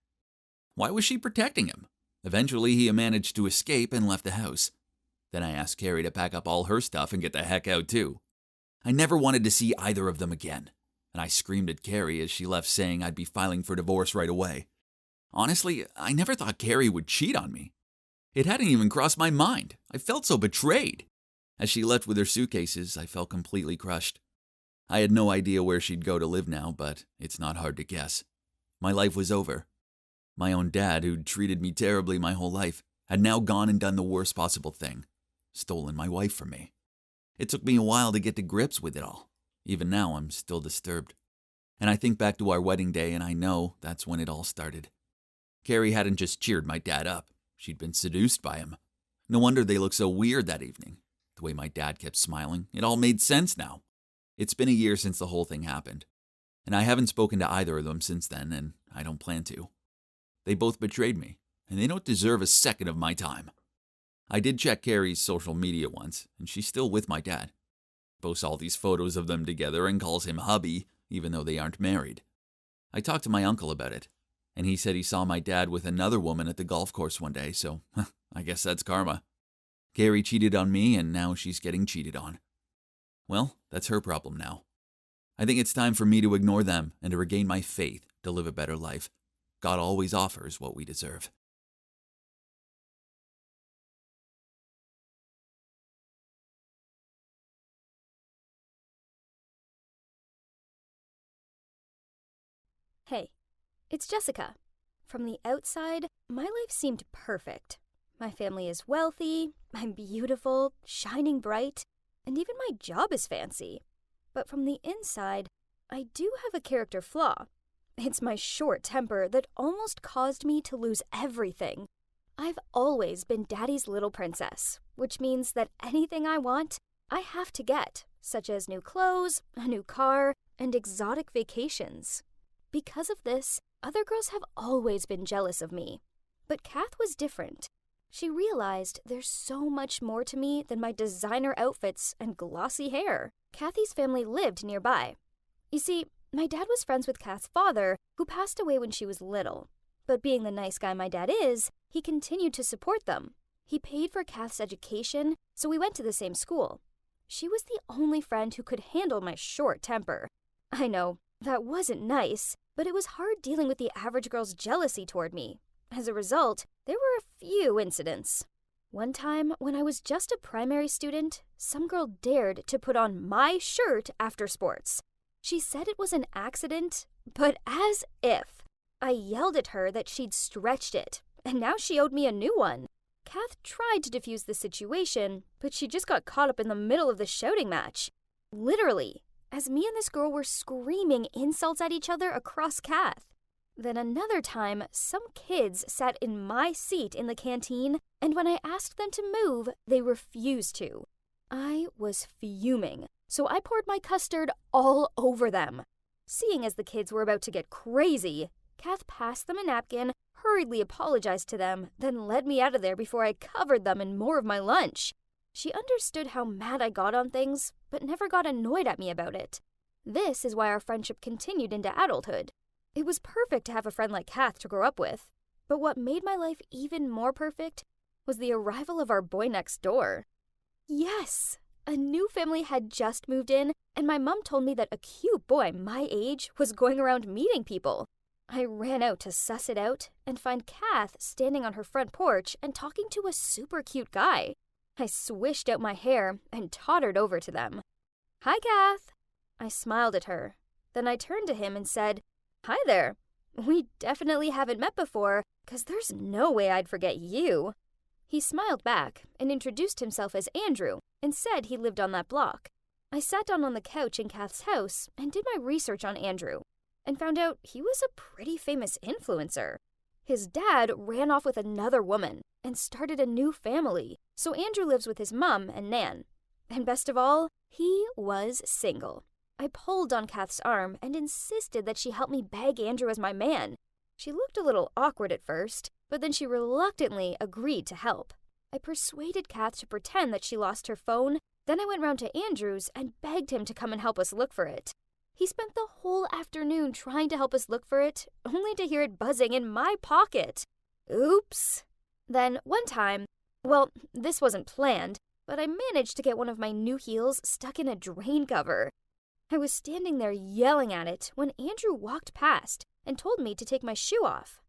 Why was she protecting him? Eventually, he managed to escape and left the house. Then I asked Carrie to pack up all her stuff and get the heck out too. I never wanted to see either of them again, and I screamed at Carrie as she left saying I'd be filing for divorce right away. Honestly, I never thought Carrie would cheat on me. It hadn't even crossed my mind. I felt so betrayed. As she left with her suitcases, I felt completely crushed. I had no idea where she'd go to live now, but it's not hard to guess. My life was over. My own dad, who'd treated me terribly my whole life, had now gone and done the worst possible thing. Stolen my wife from me. It took me a while to get to grips with it all. Even now, I'm still disturbed. And I think back to our wedding day, and I know that's when it all started. Carrie hadn't just cheered my dad up. She'd been seduced by him. No wonder they looked so weird that evening. The way my dad kept smiling, it all made sense now. It's been a year since the whole thing happened. And I haven't spoken to either of them since then, and I don't plan to. They both betrayed me, and they don't deserve a second of my time. I did check Carrie's social media once, and she's still with my dad. Posts all these photos of them together and calls him hubby, even though they aren't married. I talked to my uncle about it, and he said he saw my dad with another woman at the golf course one day, so I guess that's karma. Carrie cheated on me, and now she's getting cheated on. Well, that's her problem now. I think it's time for me to ignore them and to regain my faith to live a better life. God always offers what we deserve. Hey, it's Jessica. From the outside, my life seemed perfect. My family is wealthy, I'm beautiful, shining bright, and even my job is fancy. But from the inside, I do have a character flaw. It's my short temper that almost caused me to lose everything. I've always been Daddy's little princess, which means that anything I want, I have to get, such as new clothes, a new car, and exotic vacations. Because of this, other girls have always been jealous of me. But Kath was different. She realized there's so much more to me than my designer outfits and glossy hair. Kathy's family lived nearby. You see, my dad was friends with Kath's father, who passed away when she was little. But being the nice guy my dad is, he continued to support them. He paid for Kath's education, so we went to the same school. She was the only friend who could handle my short temper. I know, that wasn't nice, but it was hard dealing with the average girl's jealousy toward me. As a result, there were a few incidents. One time, when I was just a primary student, some girl dared to put on my shirt after sports. She said it was an accident, but as if. I yelled at her that she'd stretched it, and now she owed me a new one. Kath tried to defuse the situation, but she just got caught up in the middle of the shouting match. Literally, as me and this girl were screaming insults at each other across Kath. Then another time, some kids sat in my seat in the canteen, and when I asked them to move, they refused to. I was fuming, so I poured my custard all over them. Seeing as the kids were about to get crazy, Kath passed them a napkin, hurriedly apologized to them, then led me out of there before I covered them in more of my lunch. She understood how mad I got on things, but never got annoyed at me about it. This is why our friendship continued into adulthood. It was perfect to have a friend like Kath to grow up with, but what made my life even more perfect was the arrival of our boy next door. Yes! A new family had just moved in, and my mom told me that a cute boy my age was going around meeting people. I ran out to suss it out and find Kath standing on her front porch and talking to a super cute guy. I swished out my hair and tottered over to them. "Hi, Kath." I smiled at her. Then I turned to him and said, "Hi there. We definitely haven't met before, 'cause there's no way I'd forget you." He smiled back and introduced himself as Andrew and said he lived on that block. I sat down on the couch in Kath's house and did my research on Andrew and found out he was a pretty famous influencer. His dad ran off with another woman and started a new family, so Andrew lives with his mom and Nan. And best of all, he was single. I pulled on Kath's arm and insisted that she help me beg Andrew as my man. She looked a little awkward at first, but then she reluctantly agreed to help. I persuaded Kath to pretend that she lost her phone, then I went round to Andrew's and begged him to come and help us look for it. He spent the whole afternoon trying to help us look for it, only to hear it buzzing in my pocket. Oops. Then one time, well, this wasn't planned, but I managed to get one of my new heels stuck in a drain cover. I was standing there yelling at it when Andrew walked past and told me to take my shoe off.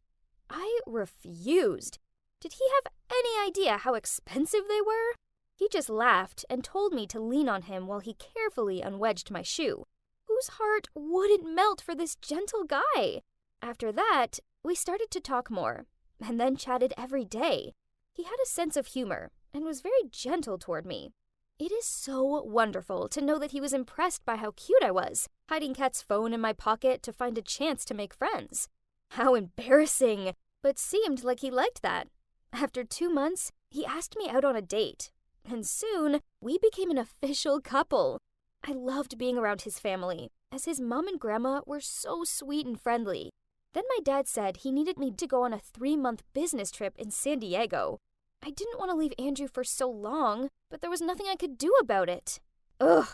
I refused. Did he have any idea how expensive they were? He just laughed and told me to lean on him while he carefully unwedged my shoe. Whose heart wouldn't melt for this gentle guy? After that, we started to talk more, and then chatted every day. He had a sense of humor and was very gentle toward me. It is so wonderful to know that he was impressed by how cute I was, hiding Kat's phone in my pocket to find a chance to make friends. How embarrassing, but seemed like he liked that. After 2 months, he asked me out on a date, and soon we became an official couple. I loved being around his family, as his mom and grandma were so sweet and friendly. Then my dad said he needed me to go on a 3-month business trip in San Diego. I didn't want to leave Andrew for so long, but there was nothing I could do about it. Ugh,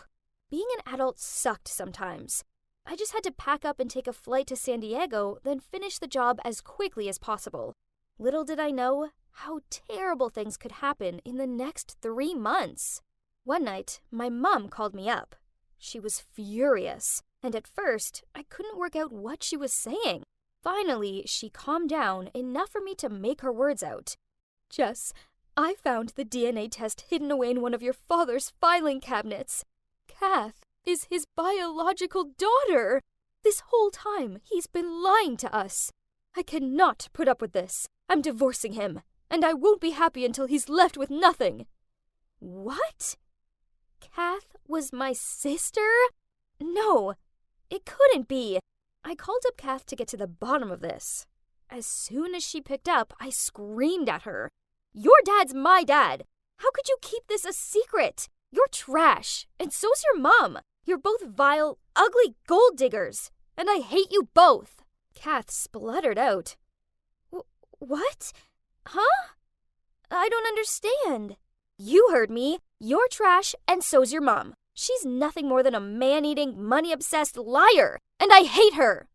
being an adult sucked sometimes. I just had to pack up and take a flight to San Diego, then finish the job as quickly as possible. Little did I know how terrible things could happen in the next 3 months. One night, my mom called me up. She was furious, and at first, I couldn't work out what she was saying. Finally, she calmed down enough for me to make her words out. Jess, I found the DNA test hidden away in one of your father's filing cabinets. Kath is his biological daughter. This whole time, he's been lying to us. I cannot put up with this. I'm divorcing him, and I won't be happy until he's left with nothing. What? Kath was my sister? No, it couldn't be. I called up Kath to get to the bottom of this. As soon as she picked up, I screamed at her. Your dad's my dad. How could you keep this a secret? You're trash, and so's your mom. You're both vile, ugly gold diggers, and I hate you both. Kath spluttered out. What? Huh? I don't understand. You heard me. You're trash, and so's your mom. She's nothing more than a man-eating, money-obsessed liar, and I hate her.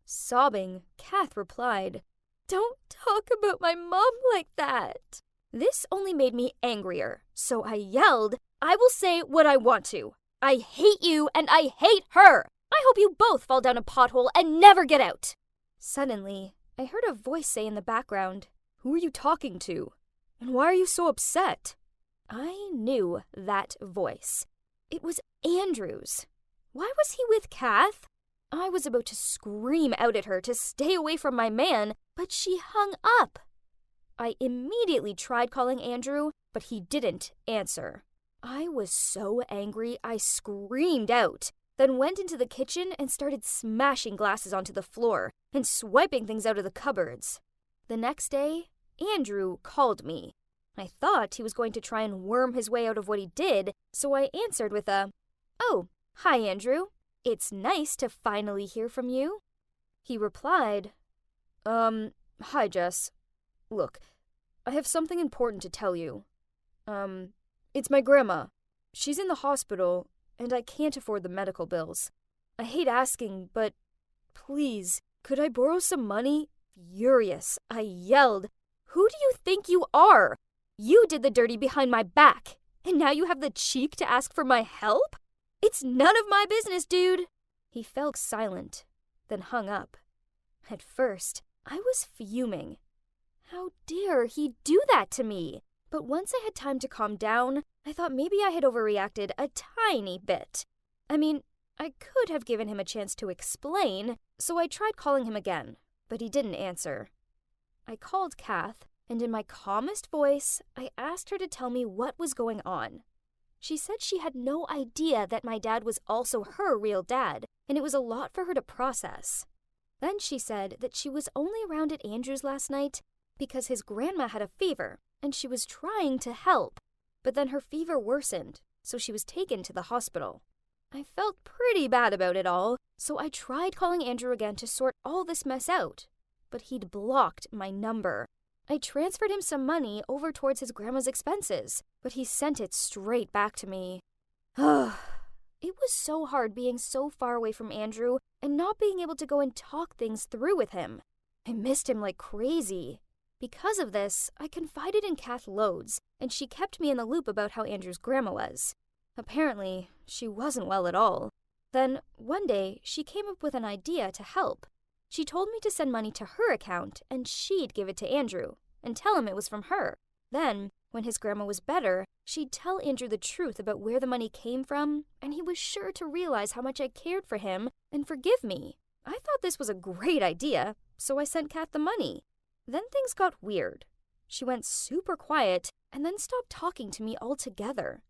Sobbing, Kath replied, Don't talk about my mom like that. This only made me angrier, so I yelled, I will say what I want to. I hate you, and I hate her. I hope you both fall down a pothole and never get out. Suddenly, I heard a voice say in the background, Who are you talking to? And why are you so upset? I knew that voice. It was Andrew's. Why was he with Kath? I was about to scream out at her to stay away from my man, but she hung up. I immediately tried calling Andrew, but he didn't answer. I was so angry I screamed out, then went into the kitchen and started smashing glasses onto the floor and swiping things out of the cupboards. The next day, Andrew called me. I thought he was going to try and worm his way out of what he did, so I answered with a, Oh, hi, Andrew. It's nice to finally hear from you. He replied, Hi, Jess. Look, I have something important to tell you. It's my grandma. She's in the hospital, and I can't afford the medical bills. I hate asking, but please, could I borrow some money? Furious, I yelled, Who do you think you are? You did the dirty behind my back, and now you have the cheek to ask for my help? It's none of my business, dude. He fell silent, then hung up. At first, I was fuming. How dare he do that to me? But once I had time to calm down, I thought maybe I had overreacted a tiny bit. I mean, I could have given him a chance to explain, so I tried calling him again, but he didn't answer. I called Kath, and in my calmest voice, I asked her to tell me what was going on. She said she had no idea that my dad was also her real dad, and it was a lot for her to process. Then she said that she was only around at Andrew's last night because his grandma had a fever, and she was trying to help. But then her fever worsened, so she was taken to the hospital. I felt pretty bad about it all, so I tried calling Andrew again to sort all this mess out. But he'd blocked my number. I transferred him some money over towards his grandma's expenses, but he sent it straight back to me. It was so hard being so far away from Andrew and not being able to go and talk things through with him. I missed him like crazy. Because of this, I confided in Kath loads, and she kept me in the loop about how Andrew's grandma was. Apparently, she wasn't well at all. Then, one day, she came up with an idea to help. She told me to send money to her account, and she'd give it to Andrew, and tell him it was from her. Then, when his grandma was better, she'd tell Andrew the truth about where the money came from, and he was sure to realize how much I cared for him and forgive me. I thought this was a great idea, so I sent Kath the money. Then things got weird. She went super quiet and then stopped talking to me altogether.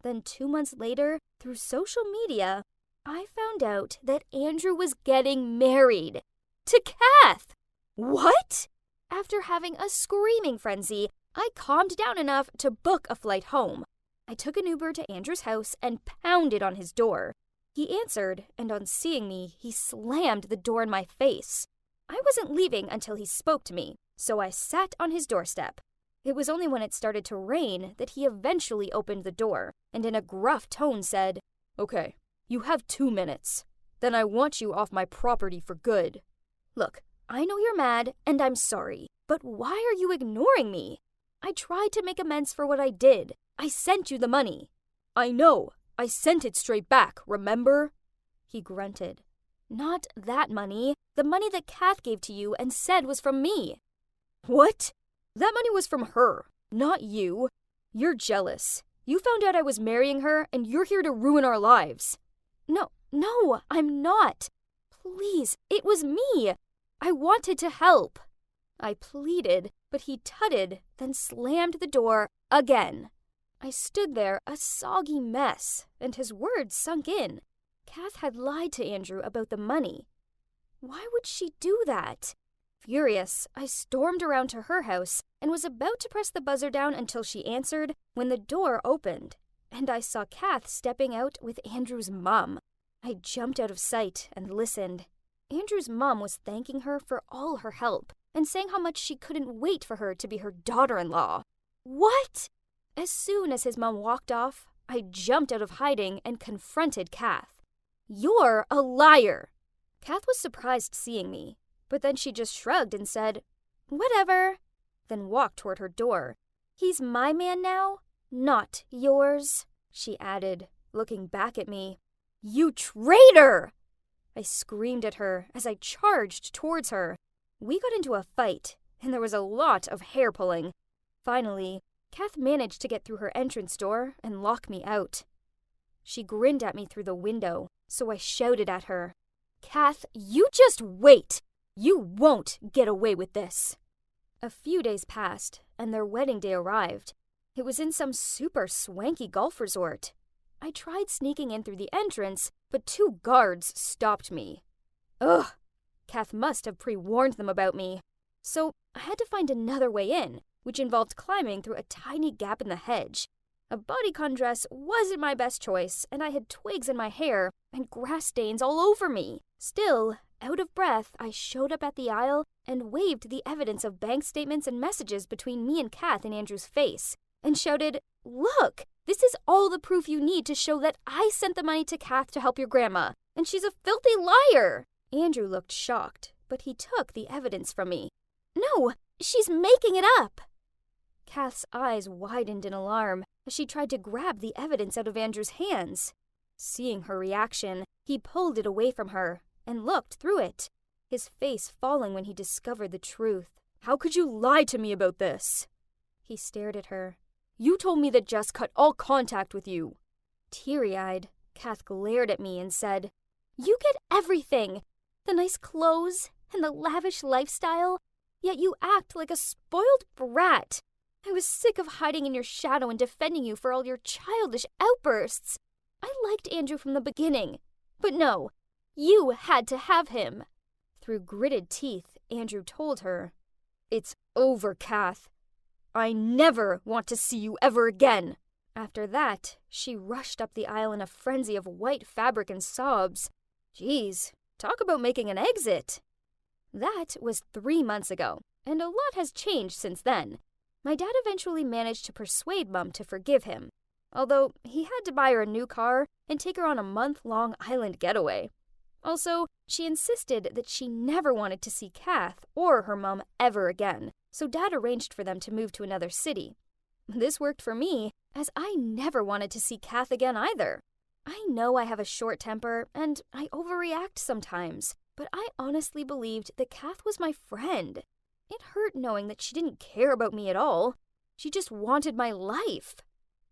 Then 2 months later, through social media, I found out that Andrew was getting married. To Kath! What? After having a screaming frenzy, I calmed down enough to book a flight home. I took an Uber to Andrew's house and pounded on his door. He answered, and on seeing me, he slammed the door in my face. I wasn't leaving until he spoke to me, so I sat on his doorstep. It was only when it started to rain that he eventually opened the door and in a gruff tone said, "Okay, you have 2 minutes. Then I want you off my property for good." Look, I know you're mad and I'm sorry, but why are you ignoring me? I tried to make amends for what I did. I sent you the money. I know. I sent it straight back, remember? He grunted. Not that money. The money that Kath gave to you and said was from me. What? That money was from her, not you. You're jealous. You found out I was marrying her and you're here to ruin our lives. No, I'm not. Please, it was me. I wanted to help. I pleaded, but he tutted, then slammed the door again. I stood there, a soggy mess, and his words sunk in. Kath had lied to Andrew about the money. Why would she do that? Furious, I stormed around to her house and was about to press the buzzer down until she answered when the door opened, and I saw Kath stepping out with Andrew's mom. I jumped out of sight and listened. Andrew's mom was thanking her for all her help and saying how much she couldn't wait for her to be her daughter-in-law. What? As soon as his mom walked off, I jumped out of hiding and confronted Kath. You're a liar! Kath was surprised seeing me, but then she just shrugged and said, whatever, then walked toward her door. He's my man now, not yours, she added, looking back at me. You traitor! I screamed at her as I charged towards her. We got into a fight, and there was a lot of hair pulling. Finally, Kath managed to get through her entrance door and lock me out. She grinned at me through the window, so I shouted at her, Kath, you just wait! You won't get away with this! A few days passed, and their wedding day arrived. It was in some super swanky golf resort. I tried sneaking in through the entrance, but 2 guards stopped me. Ugh! Kath must have pre-warned them about me. So I had to find another way in, which involved climbing through a tiny gap in the hedge. A bodycon dress wasn't my best choice, and I had twigs in my hair and grass stains all over me. Still, out of breath, I showed up at the aisle and waved the evidence of bank statements and messages between me and Kath in Andrew's face, and shouted, Look! This is all the proof you need to show that I sent the money to Kath to help your grandma, and she's a filthy liar! Andrew looked shocked, but he took the evidence from me. No, she's making it up! Kath's eyes widened in alarm as she tried to grab the evidence out of Andrew's hands. Seeing her reaction, he pulled it away from her and looked through it, his face falling when he discovered the truth. How could you lie to me about this? He stared at her. You told me that Jess cut all contact with you. Teary-eyed, Kath glared at me and said, You get everything! The nice clothes and the lavish lifestyle, yet you act like a spoiled brat. I was sick of hiding in your shadow and defending you for all your childish outbursts. I liked Andrew from the beginning, but no, you had to have him. Through gritted teeth, Andrew told her, It's over, Kath. I never want to see you ever again. After that, she rushed up the aisle in a frenzy of white fabric and sobs. Geez, talk about making an exit. That was 3 months ago, and a lot has changed since then. My dad eventually managed to persuade Mum to forgive him, although he had to buy her a new car and take her on a month-long island getaway. Also, she insisted that she never wanted to see Kath or her mom ever again, so Dad arranged for them to move to another city. This worked for me, as I never wanted to see Kath again either. I know I have a short temper, and I overreact sometimes, but I honestly believed that Kath was my friend. It hurt knowing that she didn't care about me at all. She just wanted my life.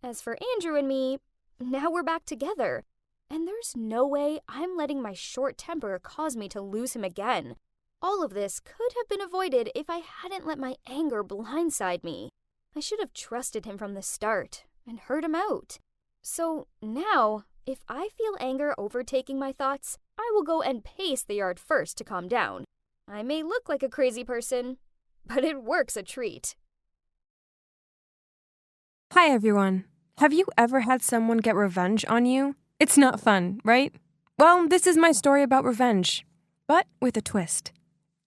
As for Andrew and me, now we're back together. And there's no way I'm letting my short temper cause me to lose him again. All of this could have been avoided if I hadn't let my anger blindside me. I should have trusted him from the start and heard him out. So now, if I feel anger overtaking my thoughts, I will go and pace the yard first to calm down. I may look like a crazy person, but it works a treat. Hi, everyone. Have you ever had someone get revenge on you? It's not fun, right? Well, this is my story about revenge, but with a twist.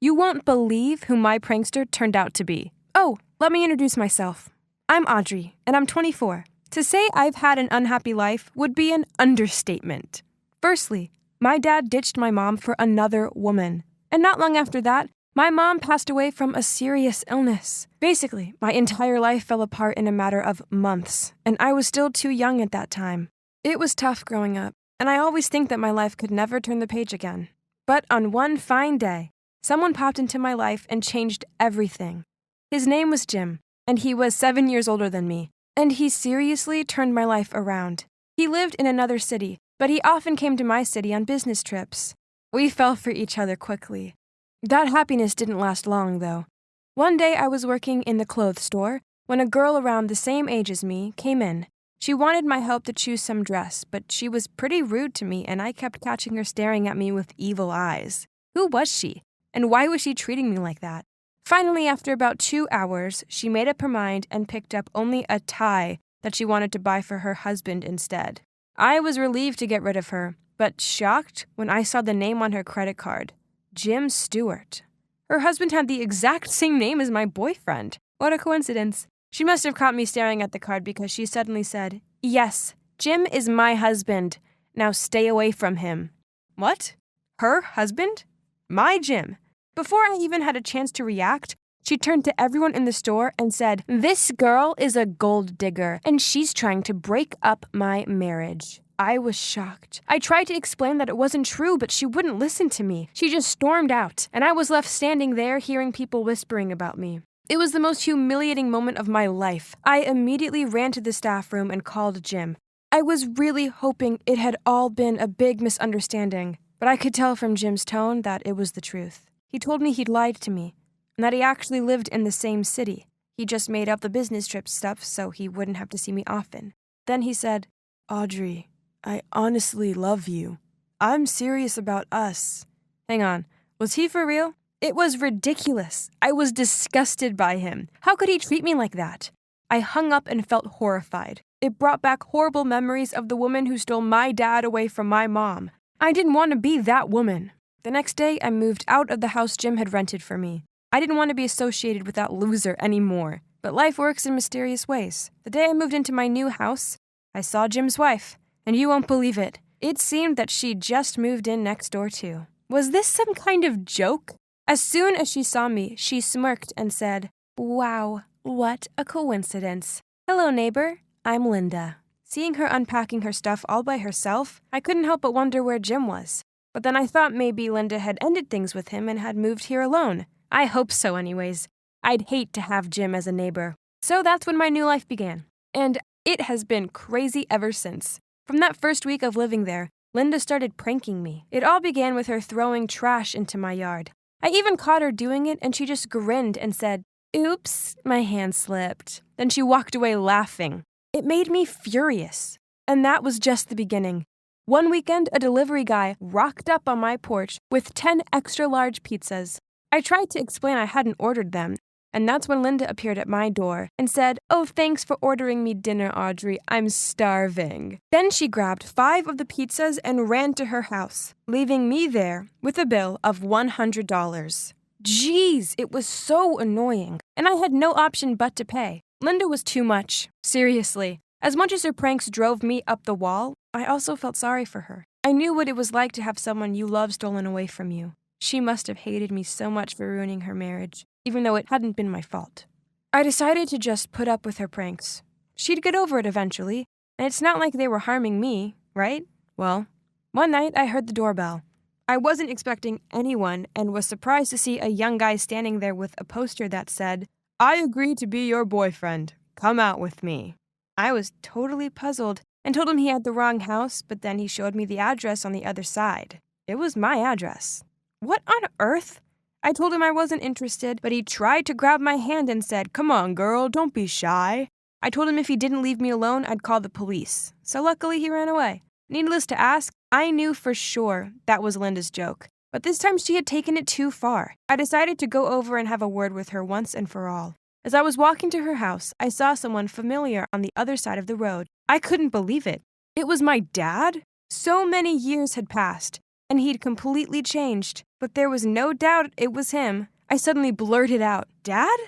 You won't believe who my prankster turned out to be. Oh, Let me introduce myself. I'm Audrey, and I'm 24. To say I've had an unhappy life would be an understatement. Firstly, my dad ditched my mom for another woman. And not long after that, my mom passed away from a serious illness. Basically, my entire life fell apart in a matter of months, and I was still too young at that time. It was tough growing up, and I always think that my life could never turn the page again. But on one fine day, someone popped into my life and changed everything. His name was Jim, and he was 7 years older than me, and he seriously turned my life around. He lived in another city, but he often came to my city on business trips. We fell for each other quickly. That happiness didn't last long, though. One day I was working in the clothes store when a girl around the same age as me came in. She wanted my help to choose some dress, but she was pretty rude to me, and I kept catching her staring at me with evil eyes. Who was she? And why was she treating me like that? Finally, after about 2 hours, she made up her mind and picked up only a tie that she wanted to buy for her husband instead. I was relieved to get rid of her, but shocked when I saw the name on her credit card. Jim Stewart. Her husband had the exact same name as my boyfriend. What a coincidence. She must have caught me staring at the card because she suddenly said, "Yes, Jim is my husband. Now stay away from him." What? Her husband? My Jim. Before I even had a chance to react, she turned to everyone in the store and said, "This girl is a gold digger, and she's trying to break up my marriage." I was shocked. I tried to explain that it wasn't true, but she wouldn't listen to me. She just stormed out, and I was left standing there hearing people whispering about me. It was the most humiliating moment of my life. I immediately ran to the staff room and called Jim. I was really hoping it had all been a big misunderstanding, but I could tell from Jim's tone that it was the truth. He told me he'd lied to me, and that he actually lived in the same city. He just made up the business trip stuff so he wouldn't have to see me often. Then he said, "Audrey, I honestly love you. I'm serious about us." Hang on, was he for real? It was ridiculous. I was disgusted by him. How could he treat me like that? I hung up and felt horrified. It brought back horrible memories of the woman who stole my dad away from my mom. I didn't want to be that woman. The next day, I moved out of the house Jim had rented for me. I didn't want to be associated with that loser anymore. But life works in mysterious ways. The day I moved into my new house, I saw Jim's wife. And you won't believe it. It seemed that she'd just moved in next door too. Was this some kind of joke? As soon as she saw me, she smirked and said, "Wow, what a coincidence. Hello, neighbor. I'm Linda." Seeing her unpacking her stuff all by herself, I couldn't help but wonder where Jim was. But then I thought maybe Linda had ended things with him and had moved here alone. I hope so anyways. I'd hate to have Jim as a neighbor. So that's when my new life began. And it has been crazy ever since. From that first week of living there, Linda started pranking me. It all began with her throwing trash into my yard. I even caught her doing it, and she just grinned and said, "Oops, my hand slipped." Then she walked away laughing. It made me furious. And that was just the beginning. One weekend, a delivery guy rocked up on my porch with 10 extra large pizzas. I tried to explain I hadn't ordered them, and that's when Linda appeared at my door and said, "Oh, thanks for ordering me dinner, Audrey. I'm starving." Then she grabbed 5 of the pizzas and ran to her house, leaving me there with a bill of $100. Jeez, it was so annoying, and I had no option but to pay. Linda was too much. Seriously. As much as her pranks drove me up the wall, I also felt sorry for her. I knew what it was like to have someone you love stolen away from you. She must have hated me so much for ruining her marriage, even though it hadn't been my fault. I decided to just put up with her pranks. She'd get over it eventually, and it's not like they were harming me, right? Well, one night I heard the doorbell. I wasn't expecting anyone and was surprised to see a young guy standing there with a poster that said, "I agree to be your boyfriend. Come out with me." I was totally puzzled and told him he had the wrong house, but then he showed me the address on the other side. It was my address. What on earth? I told him I wasn't interested, but he tried to grab my hand and said, "Come on, girl, don't be shy." I told him if he didn't leave me alone, I'd call the police. So luckily he ran away. Needless to ask, I knew for sure that was Linda's joke. But this time she had taken it too far. I decided to go over and have a word with her once and for all. As I was walking to her house, I saw someone familiar on the other side of the road. I couldn't believe it. It was my dad? So many years had passed, and he'd completely changed. But there was no doubt it was him. I suddenly blurted out, "Dad?"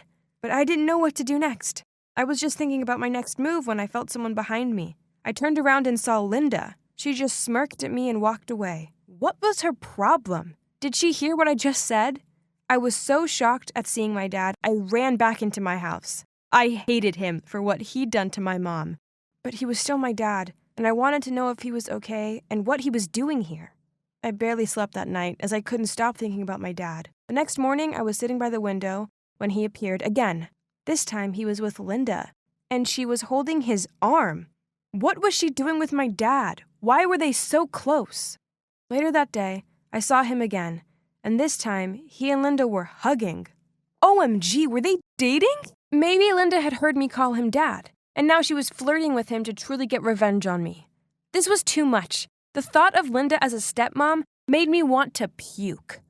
but I didn't know what to do next. I was just thinking about my next move when I felt someone behind me. I turned around and saw Linda. She just smirked at me and walked away. What was her problem? Did she hear what I just said? I was so shocked at seeing my dad, I ran back into my house. I hated him for what he'd done to my mom. But he was still my dad, and I wanted to know if he was okay and what he was doing here. I barely slept that night as I couldn't stop thinking about my dad. The next morning, I was sitting by the window when he appeared again. This time, he was with Linda, and she was holding his arm. What was she doing with my dad? Why were they so close? Later that day, I saw him again, and this time, he and Linda were hugging. OMG, were they dating? Maybe Linda had heard me call him dad, and now she was flirting with him to truly get revenge on me. This was too much. The thought of Linda as a stepmom made me want to puke.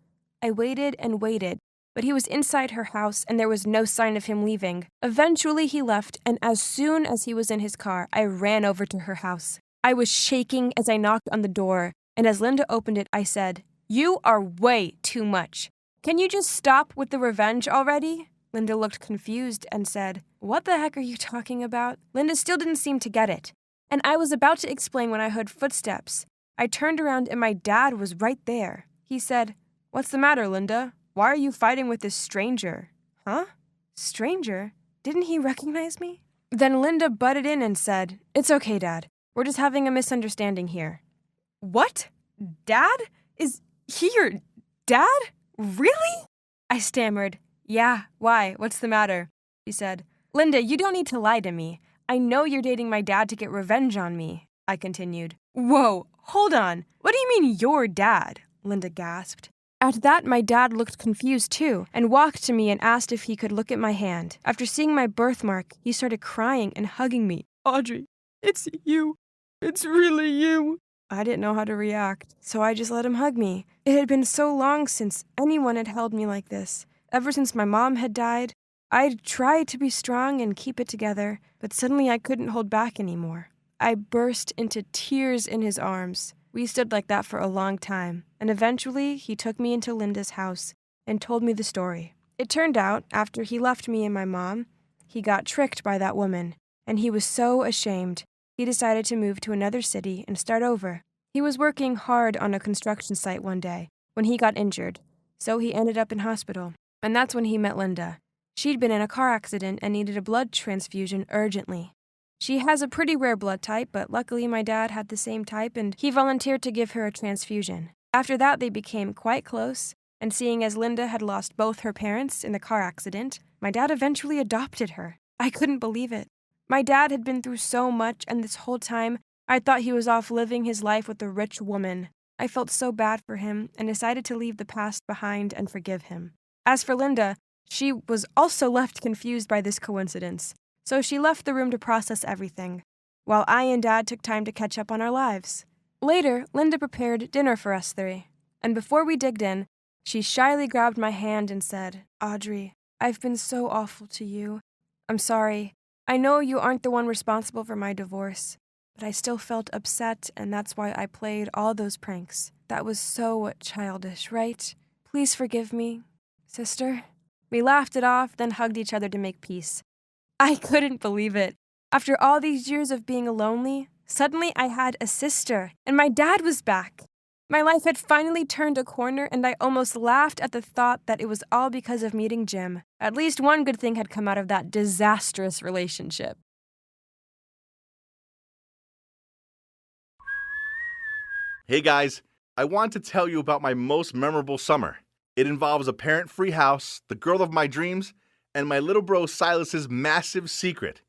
I waited and waited, but he was inside her house and there was no sign of him leaving. Eventually he left, and as soon as he was in his car, I ran over to her house. I was shaking as I knocked on the door, and as Linda opened it, I said, "You are way too much. Can you just stop with the revenge already?" Linda looked confused and said, "What the heck are you talking about?" Linda still didn't seem to get it, and I was about to explain when I heard footsteps. I turned around and my dad was right there. He said, "What's the matter, Linda? Why are you fighting with this stranger?" Huh? Stranger? Didn't he recognize me? Then Linda butted in and said, "It's okay, Dad. We're just having a misunderstanding here." What? Dad? Is he your dad? Really? I stammered. "Yeah, why? What's the matter?" She said, "Linda, you don't need to lie to me. I know you're dating my dad to get revenge on me," I continued. "Whoa, hold on. What do you mean your dad?" Linda gasped. At that, my dad looked confused too, and walked to me and asked if he could look at my hand. After seeing my birthmark, he started crying and hugging me. "Audrey, it's you. It's really you." I didn't know how to react, so I just let him hug me. It had been so long since anyone had held me like this. Ever since my mom had died, I'd tried to be strong and keep it together, but suddenly I couldn't hold back anymore. I burst into tears in his arms. We stood like that for a long time, and eventually he took me into Linda's house and told me the story. It turned out, after he left me and my mom, he got tricked by that woman, and he was so ashamed, he decided to move to another city and start over. He was working hard on a construction site one day when he got injured, so he ended up in hospital. And that's when he met Linda. She'd been in a car accident and needed a blood transfusion urgently. She has a pretty rare blood type, but luckily my dad had the same type and he volunteered to give her a transfusion. After that, they became quite close, and seeing as Linda had lost both her parents in the car accident, my dad eventually adopted her. I couldn't believe it. My dad had been through so much, and this whole time, I thought he was off living his life with a rich woman. I felt so bad for him and decided to leave the past behind and forgive him. As for Linda, she was also left confused by this coincidence, so she left the room to process everything, while I and Dad took time to catch up on our lives. Later, Linda prepared dinner for us three, and before we digged in, she shyly grabbed my hand and said, "Audrey, I've been so awful to you. I'm sorry. I know you aren't the one responsible for my divorce, but I still felt upset, and that's why I played all those pranks. That was so childish, right? Please forgive me, sister." We laughed it off, then hugged each other to make peace. I couldn't believe it. After all these years of being lonely, suddenly I had a sister, and my dad was back. My life had finally turned a corner, and I almost laughed at the thought that it was all because of meeting Jim. At least one good thing had come out of that disastrous relationship. Hey guys, I want to tell you about my most memorable summer. It involves a parent-free house, the girl of my dreams, and my little bro Silas's massive secret.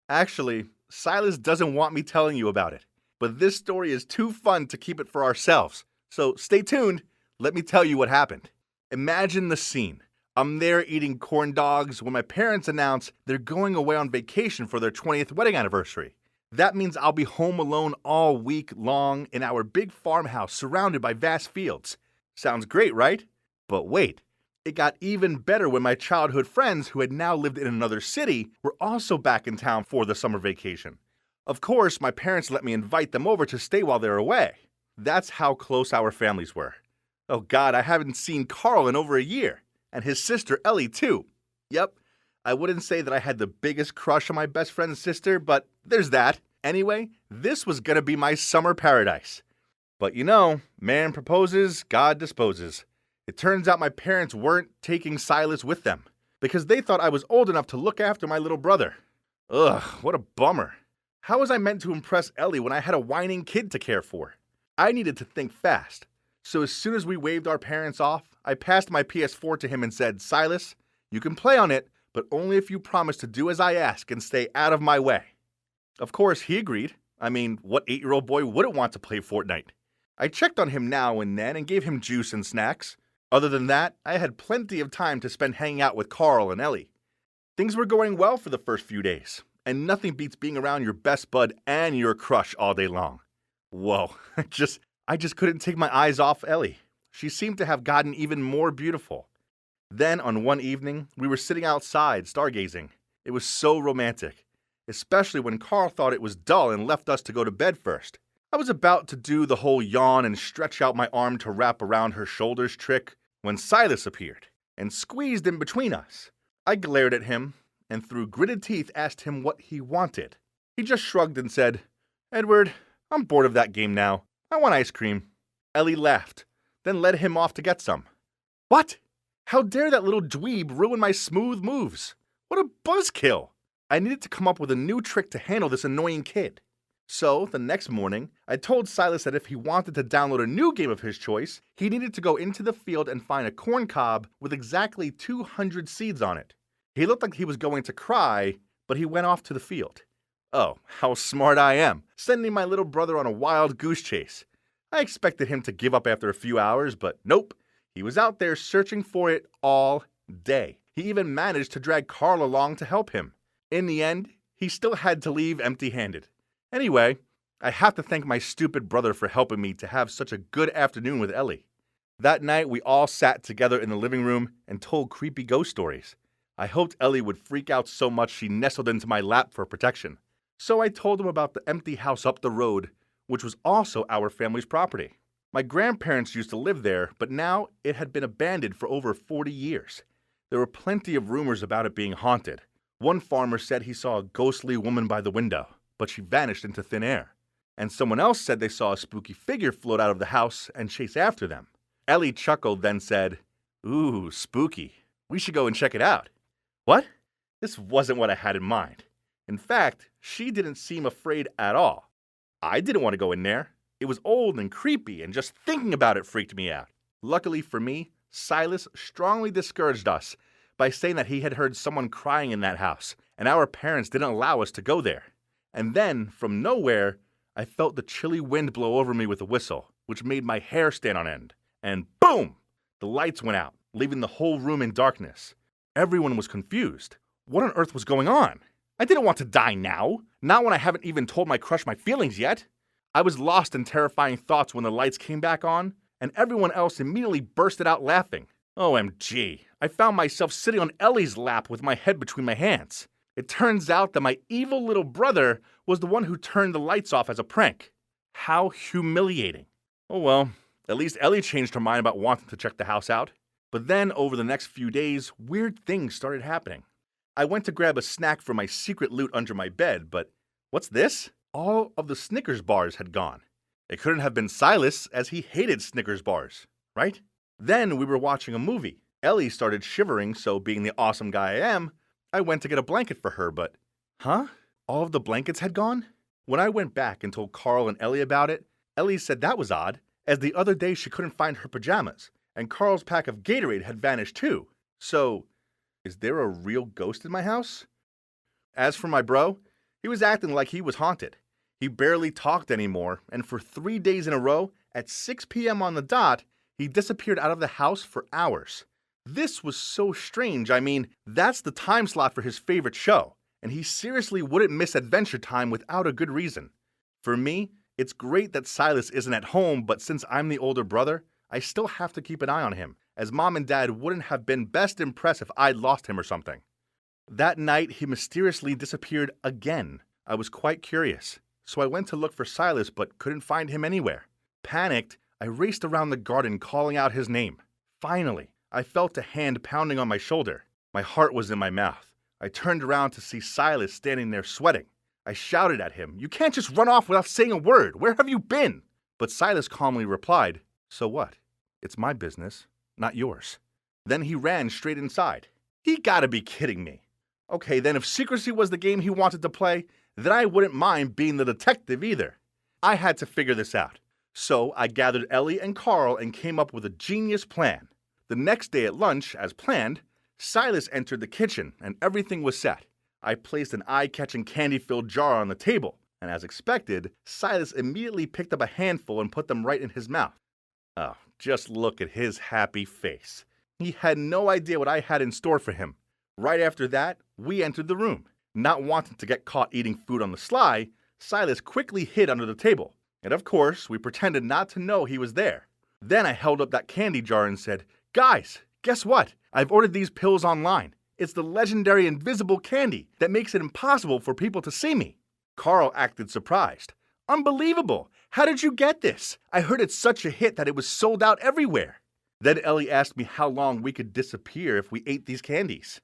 Actually, Silas doesn't want me telling you about it, but this story is too fun to keep it for ourselves. So stay tuned. Let me tell you what happened. Imagine the scene. I'm there eating corn dogs when my parents announce they're going away on vacation for their 20th wedding anniversary. That means I'll be home alone all week long in our big farmhouse surrounded by vast fields. Sounds great, right? But wait, it got even better when my childhood friends who had now lived in another city were also back in town for the summer vacation. Of course, my parents let me invite them over to stay while they're away. That's how close our families were. Oh God, I haven't seen Carl in over a year. And his sister Ellie too. Yep, I wouldn't say that I had the biggest crush on my best friend's sister, but there's that. Anyway, this was gonna be my summer paradise. But you know, man proposes, God disposes. It turns out my parents weren't taking Silas with them because they thought I was old enough to look after my little brother. Ugh, what a bummer. How was I meant to impress Ellie when I had a whining kid to care for? I needed to think fast. So as soon as we waved our parents off, I passed my PS4 to him and said, "Silas, you can play on it, but only if you promise to do as I ask and stay out of my way." Of course, he agreed. I mean, what 8-year-old boy wouldn't want to play Fortnite? I checked on him now and then and gave him juice and snacks. Other than that, I had plenty of time to spend hanging out with Carl and Ellie. Things were going well for the first few days, and nothing beats being around your best bud and your crush all day long. Whoa, I just couldn't take my eyes off Ellie. She seemed to have gotten even more beautiful. Then, on one evening, we were sitting outside, stargazing. It was so romantic, especially when Carl thought it was dull and left us to go to bed first. I was about to do the whole yawn and stretch out my arm to wrap around her shoulders trick when Silas appeared and squeezed in between us. I glared at him and through gritted teeth asked him what he wanted. He just shrugged and said, "Edward, I'm bored of that game now. I want ice cream." Ellie laughed, then led him off to get some. What? How dare that little dweeb ruin my smooth moves? What a buzzkill! I needed to come up with a new trick to handle this annoying kid. So, the next morning, I told Silas that if he wanted to download a new game of his choice, he needed to go into the field and find a corn cob with exactly 200 seeds on it. He looked like he was going to cry, but he went off to the field. Oh, how smart I am, sending my little brother on a wild goose chase. I expected him to give up after a few hours, but nope. He was out there searching for it all day. He even managed to drag Carl along to help him. In the end, he still had to leave empty-handed. Anyway, I have to thank my stupid brother for helping me to have such a good afternoon with Ellie. That night, we all sat together in the living room and told creepy ghost stories. I hoped Ellie would freak out so much she nestled into my lap for protection. So I told him about the empty house up the road, which was also our family's property. My grandparents used to live there, but now it had been abandoned for over 40 years. There were plenty of rumors about it being haunted. One farmer said he saw a ghostly woman by the window, but she vanished into thin air. And someone else said they saw a spooky figure float out of the house and chase after them. Ellie chuckled, then said, "Ooh, spooky. We should go and check it out." What? This wasn't what I had in mind. In fact, she didn't seem afraid at all. I didn't want to go in there. It was old and creepy, and just thinking about it freaked me out. Luckily for me, Silas strongly discouraged us by saying that he had heard someone crying in that house, and our parents didn't allow us to go there. And then, from nowhere, I felt the chilly wind blow over me with a whistle, which made my hair stand on end. And boom! The lights went out, leaving the whole room in darkness. Everyone was confused. What on earth was going on? I didn't want to die now, not when I haven't even told my crush my feelings yet. I was lost in terrifying thoughts when the lights came back on, and everyone else immediately bursted out laughing. OMG, I found myself sitting on Ellie's lap with my head between my hands. It turns out that my evil little brother was the one who turned the lights off as a prank. How humiliating. Oh well, at least Ellie changed her mind about wanting to check the house out. But then, over the next few days, weird things started happening. I went to grab a snack for my secret loot under my bed, but what's this? All of the Snickers bars had gone. It couldn't have been Silas, as he hated Snickers bars, right? Then we were watching a movie. Ellie started shivering, so being the awesome guy I am, I went to get a blanket for her, but all of the blankets had gone? When I went back and told Carl and Ellie about it, Ellie said that was odd, as the other day she couldn't find her pajamas, and Carl's pack of Gatorade had vanished too. So, is there a real ghost in my house? As for my bro, he was acting like he was haunted. He barely talked anymore, and for 3 days in a row, at 6 p.m. on the dot, he disappeared out of the house for hours. This was so strange. I mean, that's the time slot for his favorite show, and he seriously wouldn't miss Adventure Time without a good reason. For me, it's great that Silas isn't at home, but since I'm the older brother, I still have to keep an eye on him, as Mom and Dad wouldn't have been best impressed if I'd lost him or something. That night, he mysteriously disappeared again. I was quite curious, so I went to look for Silas but couldn't find him anywhere. Panicked, I raced around the garden calling out his name. Finally, I felt a hand pounding on my shoulder. My heart was in my mouth. I turned around to see Silas standing there sweating. I shouted at him, "You can't just run off without saying a word. Where have you been?" But Silas calmly replied, "So what? It's my business, not yours." Then he ran straight inside. He gotta be kidding me. Okay, then if secrecy was the game he wanted to play, then I wouldn't mind being the detective either. I had to figure this out. So I gathered Ellie and Carl and came up with a genius plan. The next day at lunch, as planned, Silas entered the kitchen and everything was set. I placed an eye-catching candy-filled jar on the table, and as expected, Silas immediately picked up a handful and put them right in his mouth. Oh, just look at his happy face. He had no idea what I had in store for him. Right after that, we entered the room. Not wanting to get caught eating food on the sly, Silas quickly hid under the table. And of course, we pretended not to know he was there. Then I held up that candy jar and said, "Guys, guess what? I've ordered these pills online. It's the legendary invisible candy that makes it impossible for people to see me." Carl acted surprised. "Unbelievable! How did you get this? I heard it's such a hit that it was sold out everywhere." Then Ellie asked me how long we could disappear if we ate these candies.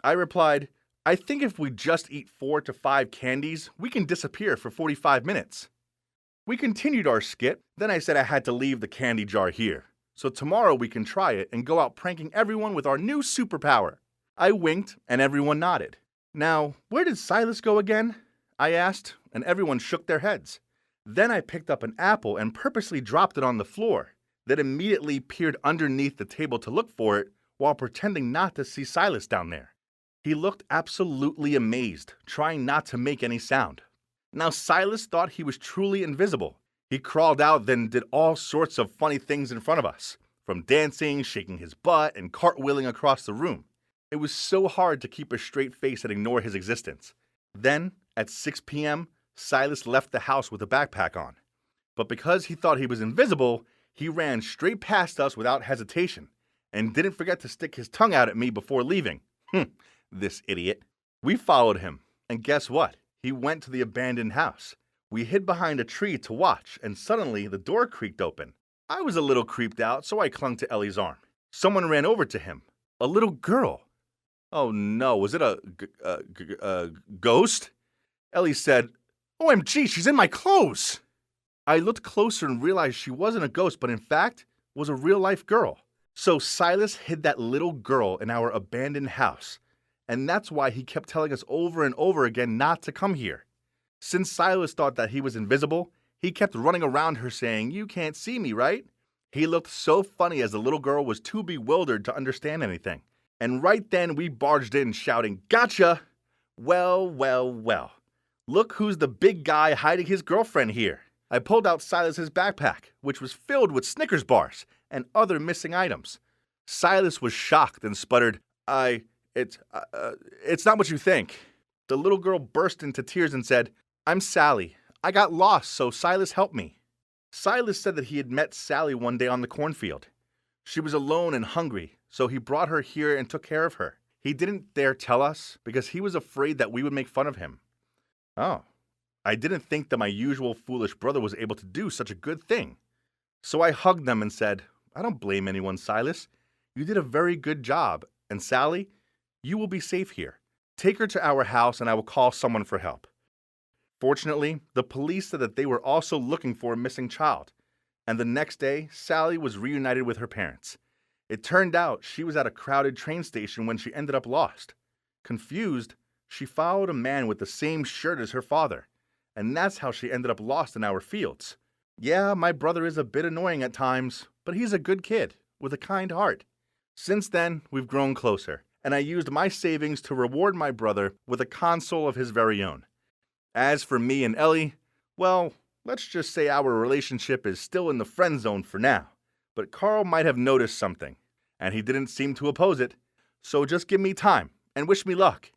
I replied, "I think if we just eat 4 to 5 candies, we can disappear for 45 minutes. We continued our skit, then I said I had to leave the candy jar here. So tomorrow we can try it and go out pranking everyone with our new superpower. I winked and everyone nodded. Now, where did Silas go again? I asked, and everyone shook their heads. Then I picked up an apple and purposely dropped it on the floor, then immediately peered underneath the table to look for it while pretending not to see Silas down there. He looked absolutely amazed, trying not to make any sound. Now Silas thought he was truly invisible. He crawled out, then did all sorts of funny things in front of us, from dancing, shaking his butt, and cartwheeling across the room. It was so hard to keep a straight face and ignore his existence. Then, at 6 p.m., Silas left the house with a backpack on. But because he thought he was invisible, he ran straight past us without hesitation, and didn't forget to stick his tongue out at me before leaving. This idiot. We followed him, and guess what? He went to the abandoned house. We hid behind a tree to watch, and suddenly the door creaked open. I was a little creeped out, so I clung to Ellie's arm. Someone ran over to him. A little girl. Oh no, was it a ghost? Ellie said, "OMG, she's in my clothes!" I looked closer and realized she wasn't a ghost, but in fact, was a real-life girl. So Silas hid that little girl in our abandoned house, and that's why he kept telling us over and over again not to come here. Since Silas thought that he was invisible, he kept running around her saying, "You can't see me, right?" He looked so funny as the little girl was too bewildered to understand anything. And right then we barged in shouting, "Gotcha!" Well, well, well. Look who's the big guy hiding his girlfriend here. I pulled out Silas's backpack, which was filled with Snickers bars and other missing items. Silas was shocked and sputtered, It's not what you think." The little girl burst into tears and said, "I'm Sally. I got lost, so Silas helped me." Silas said that he had met Sally one day on the cornfield. She was alone and hungry, so he brought her here and took care of her. He didn't dare tell us because he was afraid that we would make fun of him. Oh, I didn't think that my usual foolish brother was able to do such a good thing. So I hugged them and said, "I don't blame anyone, Silas. You did a very good job, and Sally, you will be safe here. Take her to our house and I will call someone for help." Fortunately, the police said that they were also looking for a missing child, and the next day, Sally was reunited with her parents. It turned out she was at a crowded train station when she ended up lost. Confused, she followed a man with the same shirt as her father, and that's how she ended up lost in our fields. Yeah, my brother is a bit annoying at times, but he's a good kid with a kind heart. Since then, we've grown closer, and I used my savings to reward my brother with a console of his very own. As for me and Ellie, well, let's just say our relationship is still in the friend zone for now, but Carl might have noticed something, and he didn't seem to oppose it, so just give me time and wish me luck.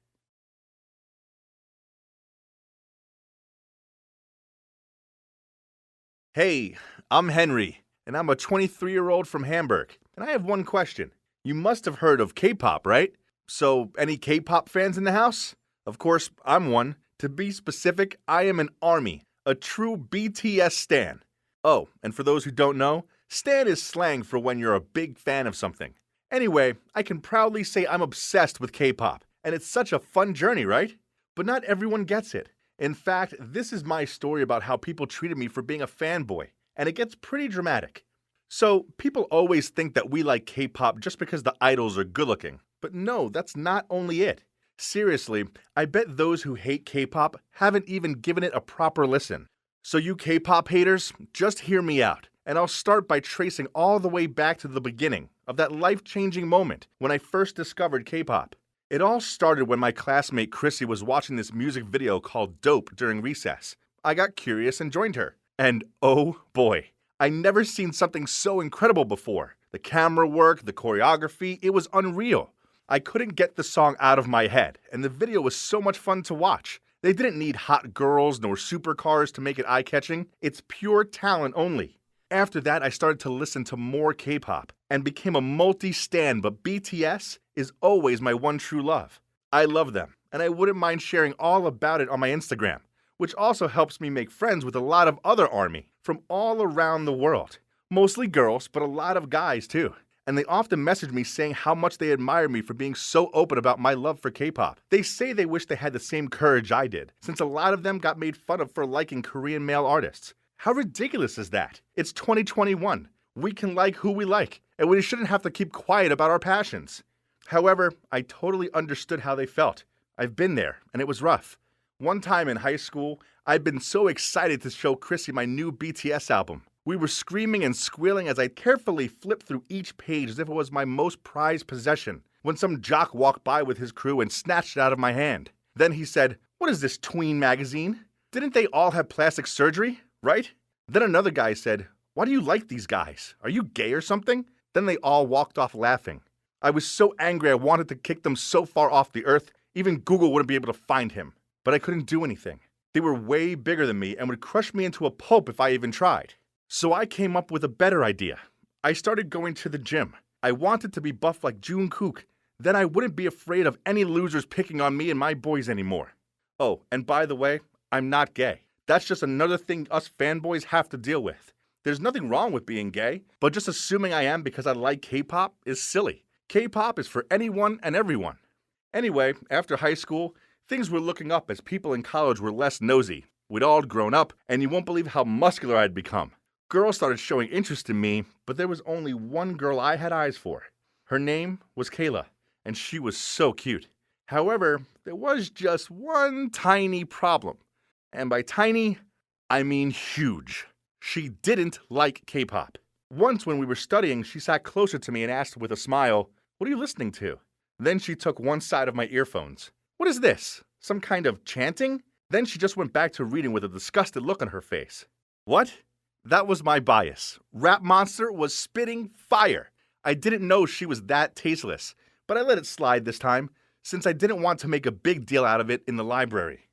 Hey, I'm Henry, and I'm a 23-year-old from Hamburg, and I have one question. You must have heard of K-pop, right? So, any K-pop fans in the house? Of course, I'm one. To be specific, I am an ARMY, a true BTS stan. Oh, and for those who don't know, stan is slang for when you're a big fan of something. Anyway, I can proudly say I'm obsessed with K-pop, And it's such a fun journey, right? But not everyone gets it. In fact, this is my story about how people treated me for being a fanboy, and it gets pretty dramatic. So, people always think that we like K-pop just because the idols are good looking. But no, that's not only it. Seriously, I bet those who hate K-pop haven't even given it a proper listen. So you K-pop haters, just hear me out, and I'll start by tracing all the way back to the beginning of that life-changing moment when I first discovered K-pop. It all started when my classmate Chrissy was watching this music video called Dope during recess. I got curious and joined her. And oh boy, I never seen something so incredible before. The camera work, the choreography, it was unreal. I couldn't get the song out of my head, and the video was so much fun to watch. They didn't need hot girls nor supercars to make it eye-catching. It's pure talent only. After that, I started to listen to more K-pop and became a multi-stan, but BTS is always my one true love. I love them, and I wouldn't mind sharing all about it on my Instagram, which also helps me make friends with a lot of other ARMY from all around the world. Mostly girls, but a lot of guys too. And they often message me saying how much they admire me for being so open about my love for K-pop. They say they wish they had the same courage I did, since a lot of them got made fun of for liking Korean male artists. How ridiculous is that? It's 2021. We can like who we like, and we shouldn't have to keep quiet about our passions. However, I totally understood how they felt. I've been there, and it was rough. One time in high school, I'd been so excited to show Chrissy my new BTS album. We were screaming and squealing as I carefully flipped through each page as if it was my most prized possession, when some jock walked by with his crew and snatched it out of my hand. Then he said, "What is this tween magazine? Didn't they all have plastic surgery, right?" Then another guy said, "Why do you like these guys? Are you gay or something?" Then they all walked off laughing. I was so angry I wanted to kick them so far off the earth, even Google wouldn't be able to find him. But I couldn't do anything. They were way bigger than me and would crush me into a pulp if I even tried. So I came up with a better idea. I started going to the gym. I wanted to be buff like Jungkook. Then I wouldn't be afraid of any losers picking on me and my boys anymore. Oh, and by the way, I'm not gay. That's just another thing us fanboys have to deal with. There's nothing wrong with being gay, but just assuming I am because I like K-pop is silly. K-pop is for anyone and everyone. Anyway, after high school, things were looking up as people in college were less nosy. We'd all grown up, and you won't believe how muscular I'd become. Girls started showing interest in me, but there was only one girl I had eyes for. Her name was Kayla, and she was so cute. However, there was just one tiny problem. And by tiny, I mean huge. She didn't like K-pop. Once when we were studying, she sat closer to me and asked with a smile, "What are you listening to?" Then she took one side of my earphones. "What is this? Some kind of chanting?" Then she just went back to reading with a disgusted look on her face. What? That was my bias. Rap Monster was spitting fire. I didn't know she was that tasteless, but I let it slide this time, since I didn't want to make a big deal out of it in the library.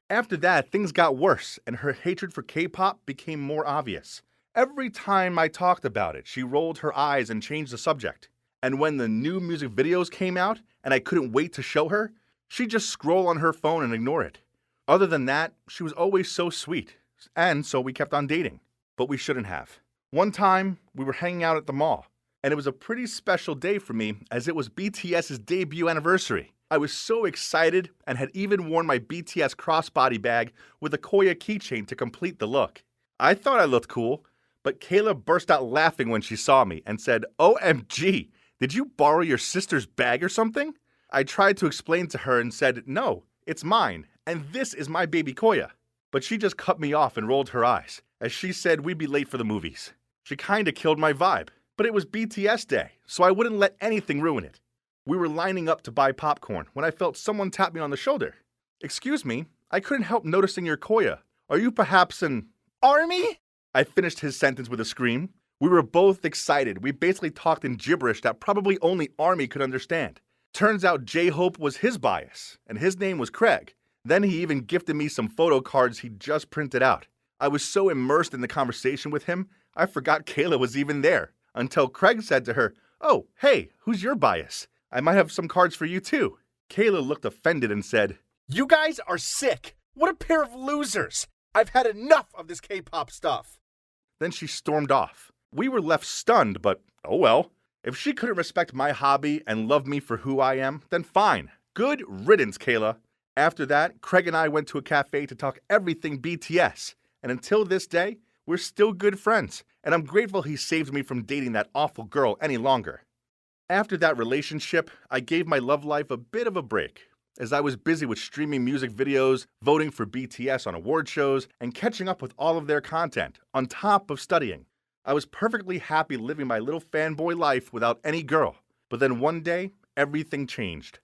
After that, things got worse, and her hatred for K-pop became more obvious. Every time I talked about it, she rolled her eyes and changed the subject. And when the new music videos came out, and I couldn't wait to show her, she'd just scroll on her phone and ignore it. Other than that, she was always so sweet, and so we kept on dating. But we shouldn't have. One time, we were hanging out at the mall, and it was a pretty special day for me as it was BTS's debut anniversary. I was so excited and had even worn my BTS crossbody bag with a Koya keychain to complete the look. I thought I looked cool, but Kayla burst out laughing when she saw me and said, "OMG, did you borrow your sister's bag or something?" I tried to explain to her and said, "No, it's mine, and this is my baby Koya." But she just cut me off and rolled her eyes, as she said we'd be late for the movies. She kinda killed my vibe, but it was BTS day, so I wouldn't let anything ruin it. We were lining up to buy popcorn when I felt someone tap me on the shoulder. "Excuse me, I couldn't help noticing your Koya. Are you perhaps an ARMY?" I finished his sentence with a scream. We were both excited. We basically talked in gibberish that probably only ARMY could understand. Turns out J-Hope was his bias, and his name was Craig. Then he even gifted me some photo cards he'd just printed out. I was so immersed in the conversation with him, I forgot Kayla was even there, until Craig said to her, "Oh, hey, who's your bias? I might have some cards for you too." Kayla looked offended and said, "You guys are sick. What a pair of losers. I've had enough of this K-pop stuff." Then she stormed off. We were left stunned, but oh well. If she couldn't respect my hobby and love me for who I am, then fine. Good riddance, Kayla. After that, Craig and I went to a cafe to talk everything BTS, and until this day, we're still good friends, and I'm grateful he saved me from dating that awful girl any longer. After that relationship, I gave my love life a bit of a break, as I was busy with streaming music videos, voting for BTS on award shows, and catching up with all of their content, on top of studying. I was perfectly happy living my little fanboy life without any girl, but then one day, everything changed.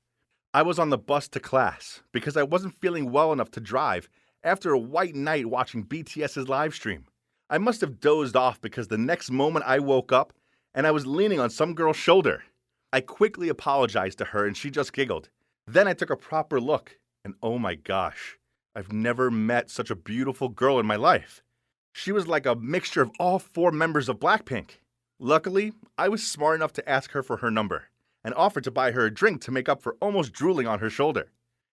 I was on the bus to class because I wasn't feeling well enough to drive after a white night watching BTS's live stream. I must have dozed off because the next moment I woke up and I was leaning on some girl's shoulder. I quickly apologized to her and she just giggled. Then I took a proper look and oh my gosh, I've never met such a beautiful girl in my life. She was like a mixture of all 4 members of Blackpink. Luckily, I was smart enough to ask her for her number and offered to buy her a drink to make up for almost drooling on her shoulder.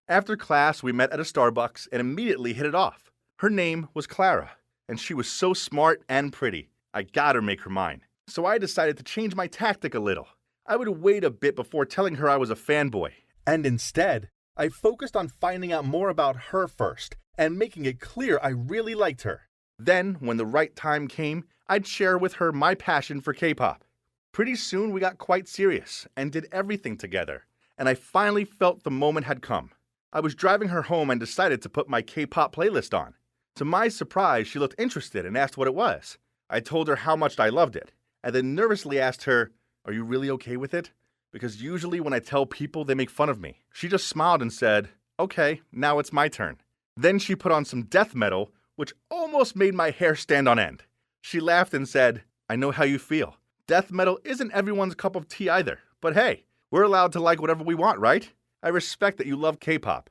After class, we met at a Starbucks and immediately hit it off. Her name was Clara, and she was so smart and pretty. I gotta make her mine. So I decided to change my tactic a little. I would wait a bit before telling her I was a fanboy, and instead, I focused on finding out more about her first and making it clear I really liked her. Then, when the right time came, I'd share with her my passion for K-pop. Pretty soon we got quite serious and did everything together, and I finally felt the moment had come. I was driving her home and decided to put my K-pop playlist on. To my surprise, she looked interested and asked what it was. I told her how much I loved it, and then nervously asked her, "Are you really okay with it?" Because usually when I tell people, they make fun of me. She just smiled and said, "Okay, now it's my turn." Then she put on some death metal, which almost made my hair stand on end. She laughed and said, "I know how you feel. Death metal isn't everyone's cup of tea either, but hey, we're allowed to like whatever we want, right? I respect that you love K-pop."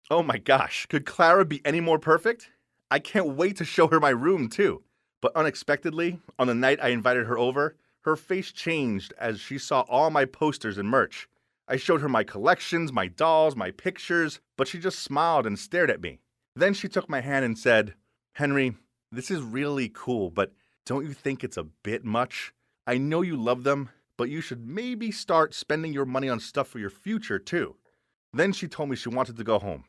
Oh my gosh, could Clara be any more perfect? I can't wait to show her my room too. But unexpectedly, on the night I invited her over, her face changed as she saw all my posters and merch. I showed her my collections, my dolls, my pictures, but she just smiled and stared at me. Then she took my hand and said, "Henry, this is really cool, but don't you think it's a bit much? I know you love them, but you should maybe start spending your money on stuff for your future too." Then she told me she wanted to go home.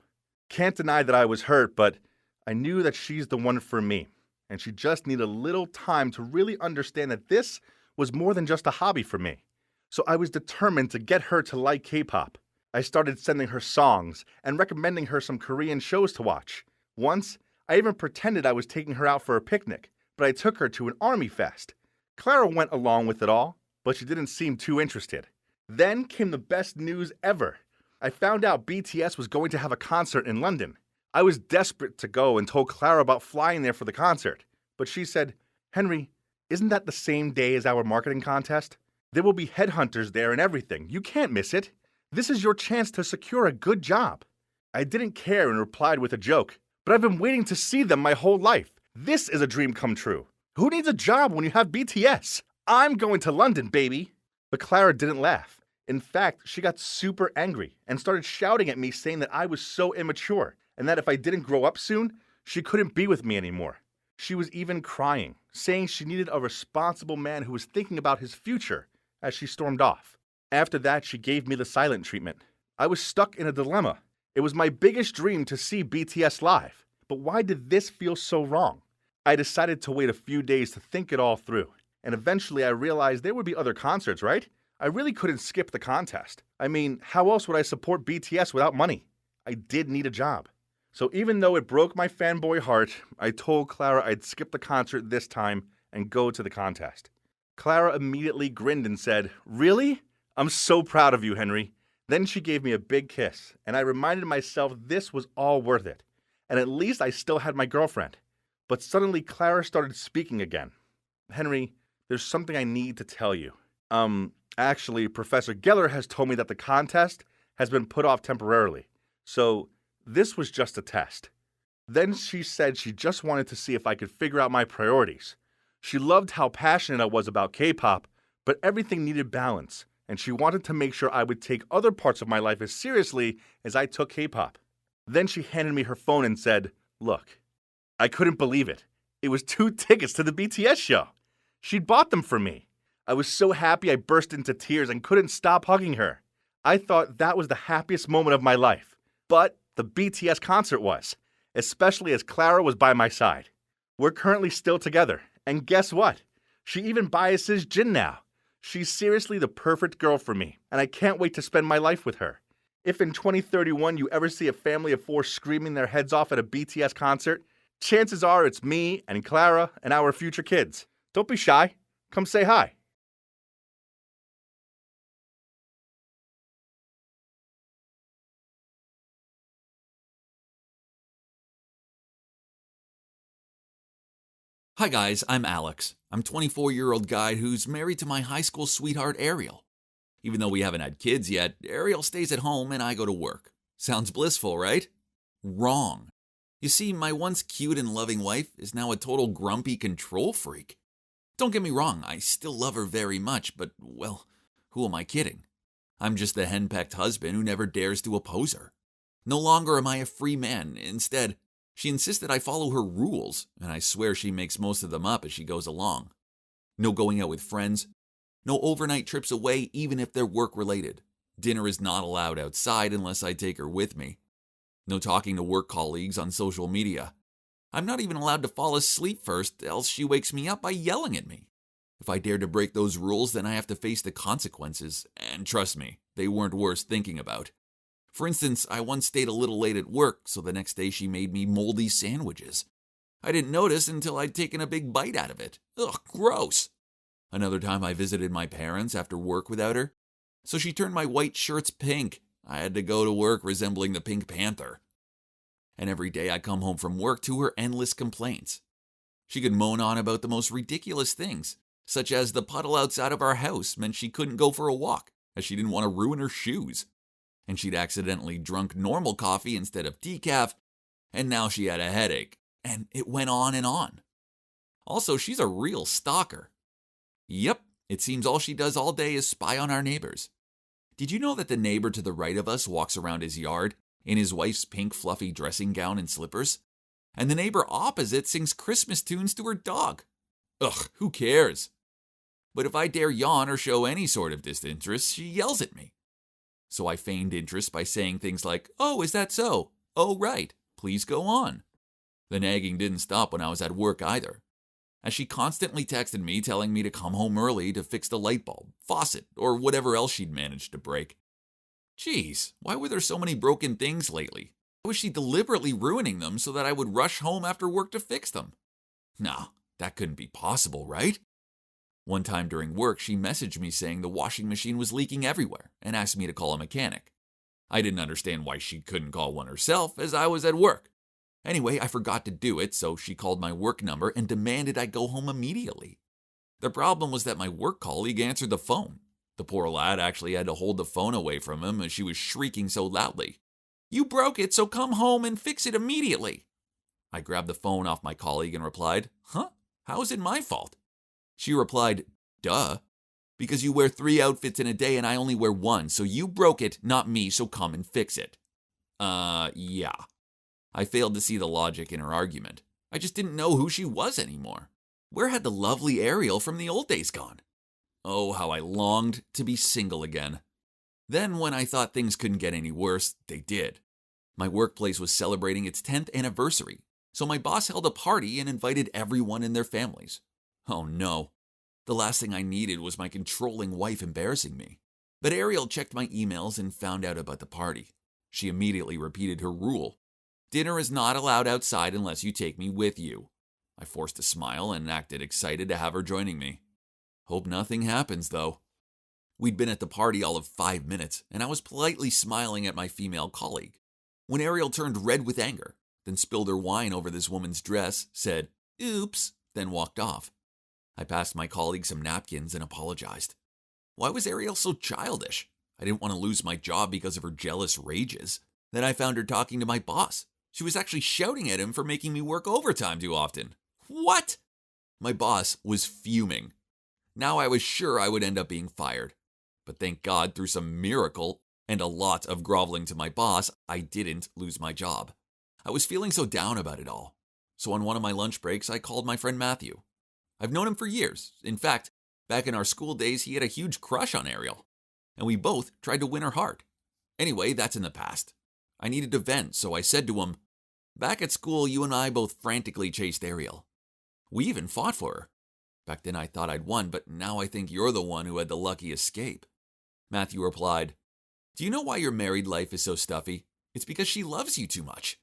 Can't deny that I was hurt, but I knew that she's the one for me, and she just needed a little time to really understand that this was more than just a hobby for me. So I was determined to get her to like K-pop. I started sending her songs and recommending her some Korean shows to watch. Once, I even pretended I was taking her out for a picnic, but I took her to an army fest. Clara went along with it all, but she didn't seem too interested. Then came the best news ever. I found out BTS was going to have a concert in London. I was desperate to go and told Clara about flying there for the concert, but she said, "Henry, isn't that the same day as our marketing contest? There will be headhunters there and everything. You can't miss it. This is your chance to secure a good job." I didn't care and replied with a joke, "But I've been waiting to see them my whole life. This is a dream come true. Who needs a job when you have BTS? I'm going to London, baby." But Clara didn't laugh. In fact, she got super angry and started shouting at me saying that I was so immature and that if I didn't grow up soon, she couldn't be with me anymore. She was even crying, saying she needed a responsible man who was thinking about his future as she stormed off. After that, she gave me the silent treatment. I was stuck in a dilemma. It was my biggest dream to see BTS live, but why did this feel so wrong? I decided to wait a few days to think it all through, and eventually I realized there would be other concerts, right? I really couldn't skip the contest. I mean, how else would I support BTS without money? I did need a job. So even though it broke my fanboy heart, I told Clara I'd skip the concert this time and go to the contest. Clara immediately grinned and said, "Really? I'm so proud of you, Henry." Then she gave me a big kiss, and I reminded myself this was all worth it. And at least I still had my girlfriend. But suddenly Clara started speaking again. "Henry, there's something I need to tell you. Actually, Professor Geller has told me that the contest has been put off temporarily. So this was just a test." Then she said she just wanted to see if I could figure out my priorities. She loved how passionate I was about K-pop, but everything needed balance, and she wanted to make sure I would take other parts of my life as seriously as I took K-pop. Then she handed me her phone and said, "Look." I couldn't believe it. It was 2 tickets to the BTS show. She'd bought them for me. I was so happy I burst into tears and couldn't stop hugging her. I thought that was the happiest moment of my life. But the BTS concert was, especially as Clara was by my side. We're currently still together, and guess what? She even biases Jin now. She's seriously the perfect girl for me, and I can't wait to spend my life with her. If in 2031 you ever see a family of 4 screaming their heads off at a BTS concert, chances are it's me and Clara and our future kids. Don't be shy. Come say hi. Hi guys, I'm Alex. I'm a 24-year-old guy who's married to my high school sweetheart Ariel. Even though we haven't had kids yet, Ariel stays at home and I go to work. Sounds blissful, right? Wrong. You see, my once cute and loving wife is now a total grumpy control freak. Don't get me wrong, I still love her very much, but, well, who am I kidding? I'm just the henpecked husband who never dares to oppose her. No longer am I a free man. Instead, she insisted I follow her rules, and I swear she makes most of them up as she goes along. No going out with friends. No overnight trips away, even if they're work-related. Dinner is not allowed outside unless I take her with me. No talking to work colleagues on social media. I'm not even allowed to fall asleep first, else she wakes me up by yelling at me. If I dare to break those rules, then I have to face the consequences, and trust me, they weren't worth thinking about. For instance, I once stayed a little late at work, so the next day she made me moldy sandwiches. I didn't notice until I'd taken a big bite out of it. Ugh, gross. Another time I visited my parents after work without her, so she turned my white shirts pink. I had to go to work resembling the Pink Panther. And every day I come home from work to her endless complaints. She could moan on about the most ridiculous things, such as the puddle outside of our house meant she couldn't go for a walk, as she didn't want to ruin her shoes. And she'd accidentally drunk normal coffee instead of decaf, and now she had a headache, and it went on and on. Also, she's a real stalker. Yep, it seems all she does all day is spy on our neighbors. Did you know that the neighbor to the right of us walks around his yard in his wife's pink fluffy dressing gown and slippers? And the neighbor opposite sings Christmas tunes to her dog. Ugh, who cares? But if I dare yawn or show any sort of disinterest, she yells at me. So I feigned interest by saying things like, "Oh, is that so? Oh, right. Please go on." The nagging didn't stop when I was at work either, as she constantly texted me telling me to come home early to fix the light bulb, faucet, or whatever else she'd managed to break. Geez, why were there so many broken things lately? Why was she deliberately ruining them so that I would rush home after work to fix them? Nah, that couldn't be possible, right? One time during work, she messaged me saying the washing machine was leaking everywhere and asked me to call a mechanic. I didn't understand why she couldn't call one herself, as I was at work. Anyway, I forgot to do it, so she called my work number and demanded I go home immediately. The problem was that my work colleague answered the phone. The poor lad actually had to hold the phone away from him as she was shrieking so loudly. "You broke it, so come home and fix it immediately." I grabbed the phone off my colleague and replied, "Huh? How is it my fault?" She replied, "Duh, because you wear 3 outfits in a day and I only wear 1, so you broke it, not me, so come and fix it." Yeah. I failed to see the logic in her argument. I just didn't know who she was anymore. Where had the lovely Ariel from the old days gone? Oh, how I longed to be single again. Then, when I thought things couldn't get any worse, they did. My workplace was celebrating its 10th anniversary, so my boss held a party and invited everyone and their families. Oh no. The last thing I needed was my controlling wife embarrassing me. But Ariel checked my emails and found out about the party. She immediately repeated her rule. "Dinner is not allowed outside unless you take me with you." I forced a smile and acted excited to have her joining me. Hope nothing happens, though. We'd been at the party all of 5 minutes, and I was politely smiling at my female colleague, when Ariel turned red with anger, then spilled her wine over this woman's dress, said, "Oops," then walked off. I passed my colleague some napkins and apologized. Why was Ariel so childish? I didn't want to lose my job because of her jealous rages. Then I found her talking to my boss. She was actually shouting at him for making me work overtime too often. What? My boss was fuming. Now I was sure I would end up being fired. But thank God, through some miracle and a lot of groveling to my boss, I didn't lose my job. I was feeling so down about it all. So on one of my lunch breaks, I called my friend Matthew. I've known him for years. In fact, back in our school days, he had a huge crush on Ariel. and we both tried to win her heart. Anyway, that's in the past. I needed to vent, so I said to him, "Back at school, you and I both frantically chased Ariel. We even fought for her. Back then I thought I'd won, but now I think you're the one who had the lucky escape." Matthew replied, "Do you know why your married life is so stuffy? It's because she loves you too much.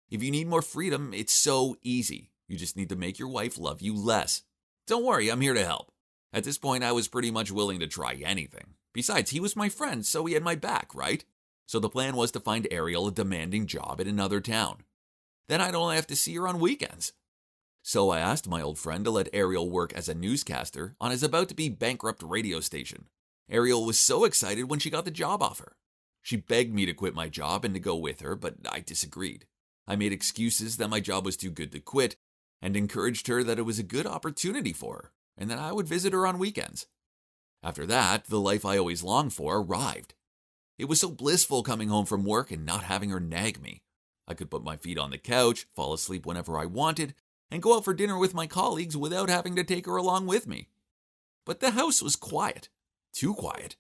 If you need more freedom, it's so easy. You just need to make your wife love you less. Don't worry, I'm here to help." At this point, I was pretty much willing to try anything. Besides, he was my friend, so he had my back, right? So the plan was to find Ariel a demanding job in another town. Then I'd only have to see her on weekends. So I asked my old friend to let Ariel work as a newscaster on his about-to-be bankrupt radio station. Ariel was so excited when she got the job offer. She begged me to quit my job and to go with her, but I disagreed. I made excuses that my job was too good to quit and encouraged her that it was a good opportunity for her and that I would visit her on weekends. After that, the life I always longed for arrived. It was so blissful coming home from work and not having her nag me. I could put my feet on the couch, fall asleep whenever I wanted, and go out for dinner with my colleagues without having to take her along with me. But the house was quiet. Too quiet.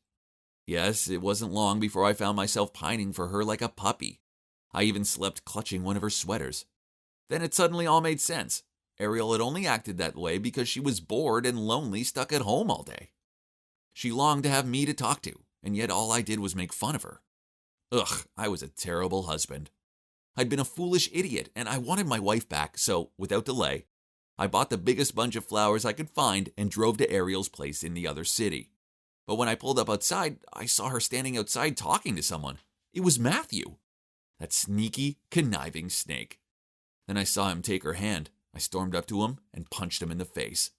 Yes, it wasn't long before I found myself pining for her like a puppy. I even slept clutching one of her sweaters. Then it suddenly all made sense. Ariel had only acted that way because she was bored and lonely stuck at home all day. She longed to have me to talk to, and yet all I did was make fun of her. Ugh, I was a terrible husband. I'd been a foolish idiot, and I wanted my wife back, so, without delay, I bought the biggest bunch of flowers I could find and drove to Ariel's place in the other city. But when I pulled up outside, I saw her standing outside talking to someone. It was Matthew. That sneaky, conniving snake. Then I saw him take her hand. I stormed up to him and punched him in the face.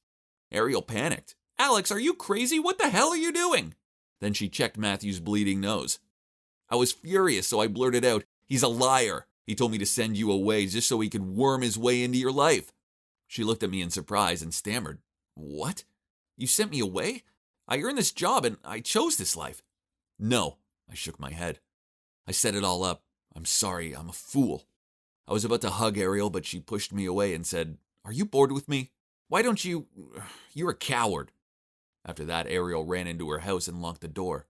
Ariel panicked. "Alex, are you crazy? What the hell are you doing?" Then she checked Matthew's bleeding nose. I was furious, so I blurted out, "He's a liar. He told me to send you away just so he could worm his way into your life." She looked at me in surprise and stammered, "What? You sent me away? I earned this job and I chose this life." "No," I shook my head. "I set it all up. I'm sorry, I'm a fool." I was about to hug Ariel, but she pushed me away and said, "Are you bored with me? Why don't you... You're a coward." After that, Ariel ran into her house and locked the door.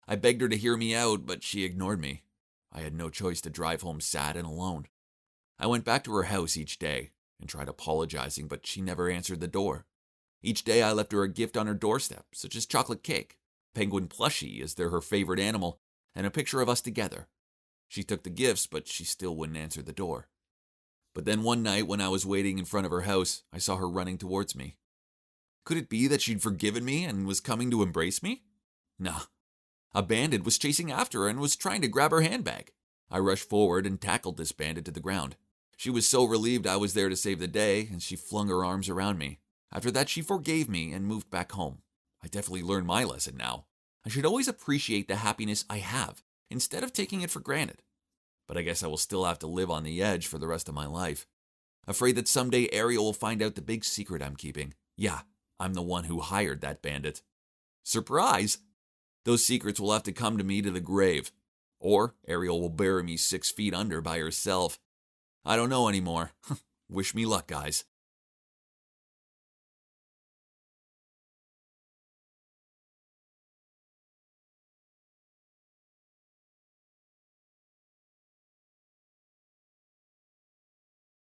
I begged her to hear me out, but she ignored me. I had no choice to drive home sad and alone. I went back to her house each day and tried apologizing, but she never answered the door. Each day I left her a gift on her doorstep, such as chocolate cake, penguin plushie as they're her favorite animal, and a picture of us together. She took the gifts, but she still wouldn't answer the door. But then one night when I was waiting in front of her house, I saw her running towards me. Could it be that she'd forgiven me and was coming to embrace me? Nah. A bandit was chasing after her and was trying to grab her handbag. I rushed forward and tackled this bandit to the ground. She was so relieved I was there to save the day, and she flung her arms around me. After that, she forgave me and moved back home. I definitely learned my lesson now. I should always appreciate the happiness I have, instead of taking it for granted. But I guess I will still have to live on the edge for the rest of my life. Afraid that someday Ariel will find out the big secret I'm keeping. Yeah, I'm the one who hired that bandit. Surprise! Those secrets will have to come to me to the grave. Or Ariel will bury me 6 feet under by herself. I don't know anymore. Wish me luck, guys.